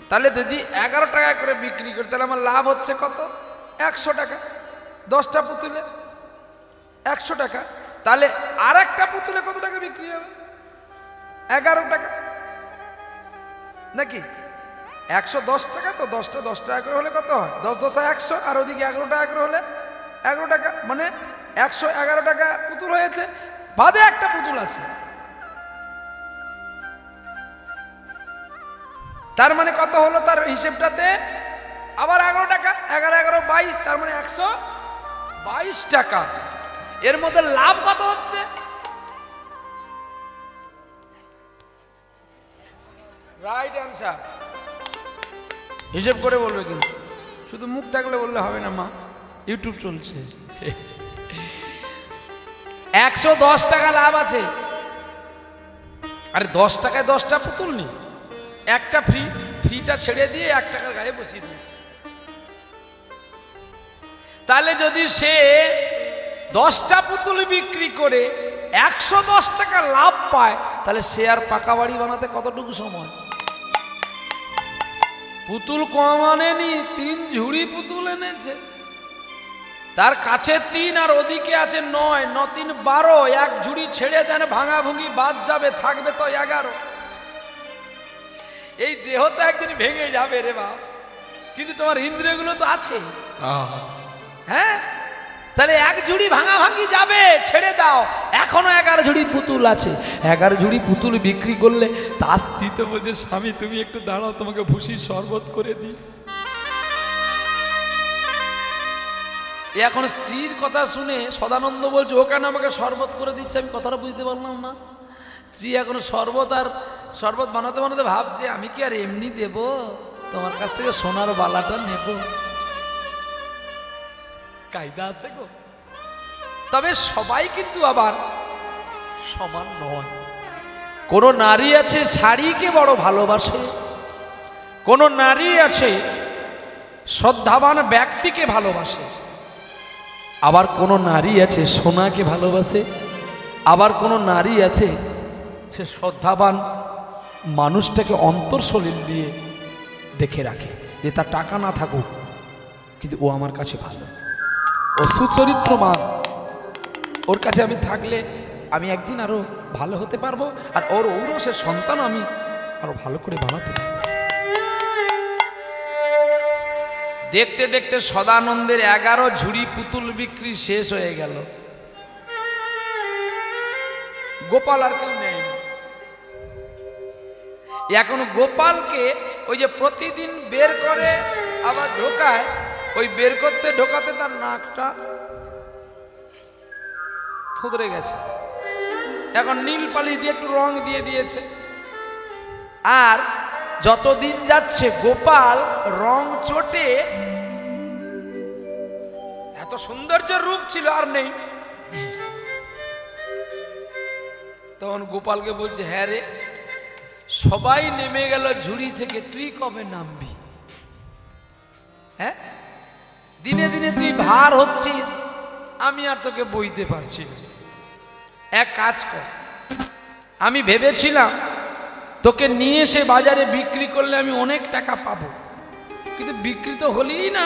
তাহলে যদি 11 টাকা করে বিক্রি করি, তাহলে আমার লাভ হচ্ছে কত? 100 টাকা। 10টা পুতুলে 100 টাকা, তাহলে আর একটা পুতুলে কত টাকা বিক্রি হবে? 11 টাকা নাকি? 110 টাকা। তো 10টা 10 টাকা করে হলে কত হয়? 10 10 100, আর ওদিকে 11 টাকা করে হলে 11 টাকা, মানে 111 টাকা পুতুল হয়েছে, বাদে একটা পুতুল আছে। তার মানে কত হলো তার হিসেবটাতে? আবার 11 টাকা, 11 11 22, তার মানে 122 টাকা। এর মধ্যে লাভ কত হচ্ছে? Right answer. হিসেব করে বলবে, কিন্তু শুধু মুখ থাকলে বললে হবে না মা, ইউটিউব চলছে। 110 টাকা লাভ আছে। আরে 10 টাকায় 10টা পুতুল নি, একটা ফ্রি, ফ্রিটা ছেড়ে দিয়ে 1 টাকার গায়ে বসিয়ে দিয়েছে। তাহলে যদি সে 10টা পুতুল বিক্রি করে 110 টাকা লাভ পায়, তাহলে সে আর পাকা বাড়ি বানাতে কতটুকু সময়? পুতুল কম আনেনি, 3 ঝুড়ি পুতুল এনেছে। তার কাছে 3 আর ওদিকে আছে 9, 9 3 12, 1 ঝুড়ি ছেড়ে দেন, ভাঙা ভুঙি বাদ যাবে, থাকবে তো 11। এই দেহ তো একদিন ভেঙে যাবে রে বাপ, কিন্তু তোমার ইন্দ্রিয়গুলো তো আছে। হ্যাঁ, তাহলে 1 ঝুড়ি ভাঙা ভাঙি যাবে, ছেড়ে দাও, এখনো 11 ঝুড়ি পুতুল আছে। 11 ঝুড়ি পুতুল বিক্রি করলে তার স্ত্রী তো বলছে, স্বামী তুমি একটু দাঁড়াও, তোমাকে ভুসির শরবত করে দিই। এখন স্ত্রীর কথা শুনে সদানন্দ বলছে ও কেন আমাকে শরবত করে দিচ্ছে, আমি কথাটা বুঝতে পারলাম না। স্ত্রী এখন শরবত বানাতে বানাতে ভাবছে আমি কি আর এমনি দেব, তোমার কাছ থেকে সোনার বালাটা নেব, কায়দা আছে গো। তবে সবাই কিন্তু আবার সমান নয়। কোন নারী আছে শাড়িকে বড় ভালোবাসে, কোন নারী আছে শ্রদ্ধাবান ব্যক্তিকে ভালোবাসে, আবার কোন নারী আছে সোনাকে ভালোবাসে, আবার কোন নারী আছে সে শ্রদ্ধাবান মানুষটাকে অন্তরসলিল দিয়ে দেখে রাখে যে তার টাকা না থাকুক কিন্তু ও আমার কাছে ভালো, ও সুচরিত্রমান, ওর কাছে আমি থাকলে আমি একদিন আরো ভালো হতে পারবো, আর ওর ঔরসের সন্তান আমি আরো ভালো করে বানাতে পারবো। দেখতে দেখতে সদানন্দের 11 ঝুড়ি পুতুল বিক্রি শেষ হয়ে গেল। গোপাল আর কেউ নেই। এখন গোপালকে ওই যে প্রতিদিন বের করে আবার ঢোকায়, ওই বের করতে ঢোকাতে তার নাকটা থুতরে গেছে। এখন নীল পালিশ দিয়ে একটু রং দিয়ে দিয়েছে, আর যতদিন যাচ্ছে গোপাল রং চটে এত সৌন্দর্য রূপ ছিল আর নেই। তখন গোপালকে বলছে হ্যাঁ রে, সবাই নেমে গেল ঝুড়ি থেকে, তুই কবে নামবি? হ্যাঁ, দিনে দিনে তুই ভার হচ্ছিস, আমি আর তোকে বইতে পারছি না। এক কাজ কর, আমি ভেবেছিলাম তোকে নিয়ে এসে বাজারে বিক্রি করলে আমি অনেক টাকা পাবো, কিন্তু বিক্রি তো হলেই না।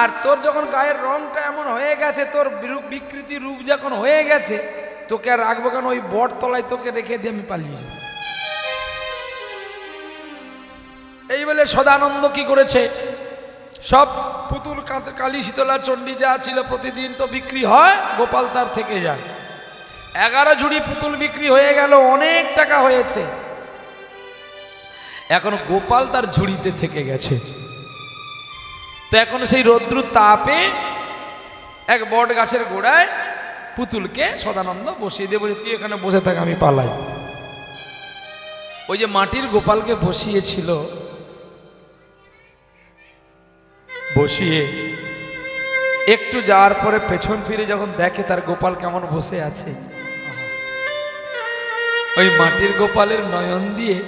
আর তোর যখন গায়ের রংটা এমন হয়ে গেছে, তোর বিকৃতি রূপ যখন হয়ে গেছে, তোকে আর রাখবো কেন? ওই বট তলায় তোকে রেখে দিয়ে আমি পালিয়ে যাব। এই বলে সদানন্দ কি করেছে, সব পুতুল কালী শীতলা চণ্ডী যা ছিল প্রতিদিন তো বিক্রি হয়, গোপাল তার থেকে যায়। 11 ঝুড়ি পুতুল বিক্রি হয়ে গেল, অনেক টাকা হয়েছে। এখন গোপাল তার ঝুড়িতে থেকে গেছে। তো এখন সেই রৌদ্র তাপে এক বট গাছের গোড়ায় পুতুলকে সদানন্দ বসিয়ে দিয়ে বলে তুই এখানে বসে থাক, আমি পালাই। ওই যে মাটির গোপালকে বসিয়েছিল, বসিয়ে একটু যাওয়ার পরে পেছন ফিরে যখন দেখে তার গোপাল কেমন বসে আছে, ওই মাটির গোপালের নয়ন দিয়ে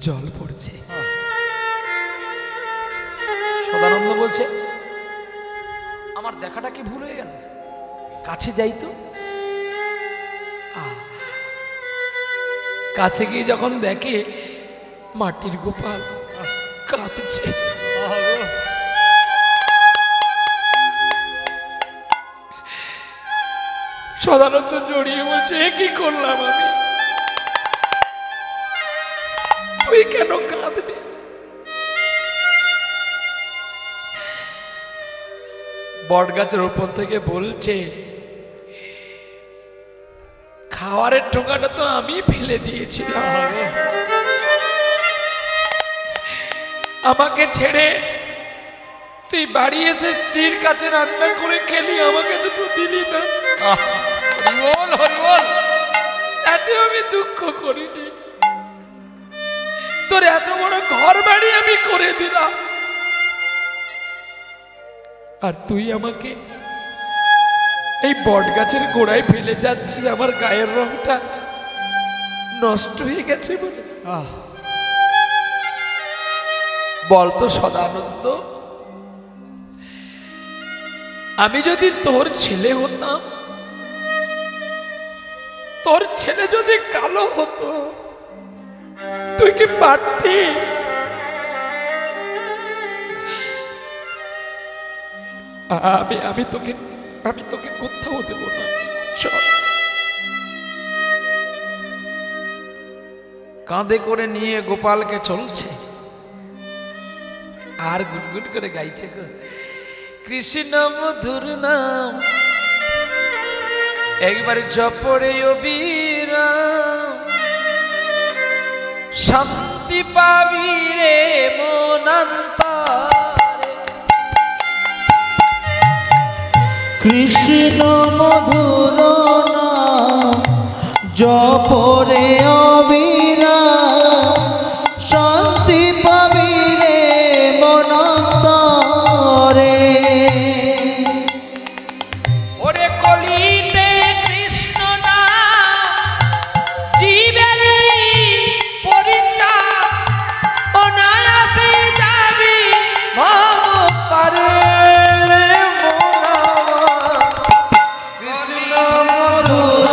জল পড়ছে। সদানন্দ বলছে আমার দেখাটা কি ভুল হয়ে গেল, কাছে যাই তো। কাছে গিয়ে যখন দেখে মাটির গোপাল কাঁদছে। সদানন্দ জড়িয়ে বলছে কি করলাম আমি, তুই কেন কাঁদবি? বট গাছের উপর থেকে বলছে খাওয়ারের ঠোকাটা তো আমি ফেলে দিয়েছিলাম, আমাকে ছেড়ে তুই বাড়ি এসে স্ত্রীর কাছে রান্না করে খেলি, আমাকে তো দিলি না। তাতে আমি দুঃখ করিনি, তোর এত বড় ঘর বাড়ি আমি করে দিলাম, আর তুই আমাকে এই বট গাছের গোড়ায় ফেলে যাচ্ছিস, আমার গায়ের রংটা নষ্ট হয়ে গেছে বলে। বলতো সদানন্দ, আমি যদি তোর ছেলে হতাম, তোর ছেলে যদি কালো হতো, তুই কি পারতিস? আমি তোকে কোথাও দেব না। কাঁধে করে নিয়ে গোপালকে চলছে, আর গুনগুন করে গাইছে গো কৃষ্ণ মধুর নাম, একবার জপরে অবিরাম, শান্তি পাবি রে মনান্তরে। কৃষ্ণ মধুর নাম জপরে অবিরাম শান্তি পাবি রে মনন্তরে। ওরে কলিতে কৃষ্ণ নাম জীবের পরিত্রাণ, অনায়াসে যাবি ভব পারে। কৃষ্ণ মধুর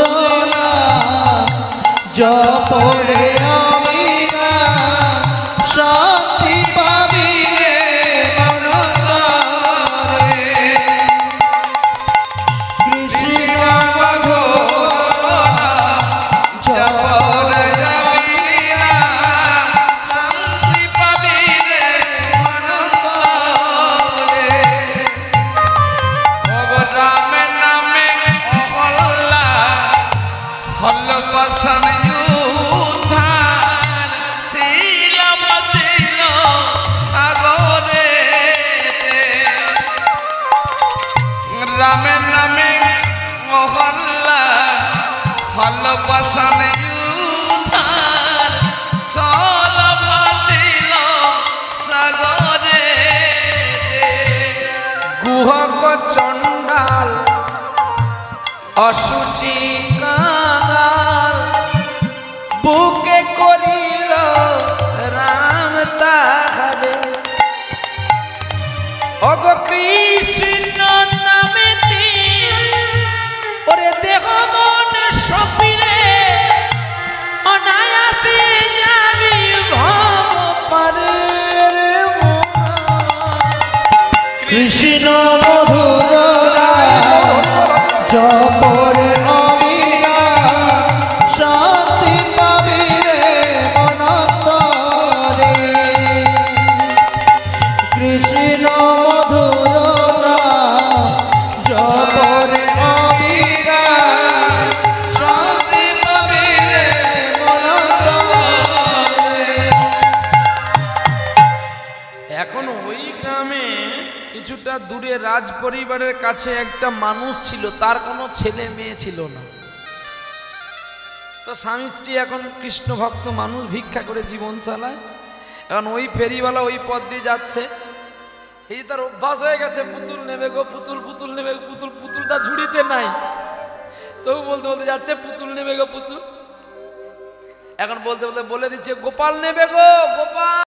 নাম জপরে অবিরাম শান্তি পাবি রে মনন্তরে। কৃষ্ণ মধুর নাম জপরে অবিরাম শান্তি পাবি রে মনন্তরে। রামের নামে অহল্লা হল বসন উদ্ধার শিলম দিল সাগরে। রামের নামে অহল্লা হল বসন উদ্ধার সলভ দিল সাগরে। গুহক চণ্ডাল অসুচি কাঙাল বুকে করিল রাম তাহারে। অগ কৃষ্ণ নামে ওরে দেহ মন সপিলে অনায়াসে যাবি ভব পারে। কৃষ্ণ মধুর নাম জপরে অবিরাম শান্তি পাবি রে মনন্তরে। কৃষ্ণ মধুর নাম জপরে অবিরাম শান্তি পাবি রে মনন্তরে। এখন ওই গ্রামে কিছুটা দূরে রাজ পরিবারের কাছে একটা মানুষ ছিল, তার কোনো ছেলে মেয়ে ছিল না। তো স্বামী স্ত্রী এখন কৃষ্ণ ভক্ত মানুষ, ভিক্ষা করে জীবন চালায়। এখন ওই ফেরিওয়ালা ওই পথ দিয়ে যাচ্ছে, এই তার অভ্যাস হয়ে গেছে পুতুল নেবে গো, পুতুল পুতুল নেবে, পুতুল পুতুলটা ঝুড়িতে নাই, তবু বলতে বলতে যাচ্ছে পুতুল নেবে গো পুতুল। এখন বলতে বলতে বলে দিচ্ছে গোপাল নেবে গো গোপাল।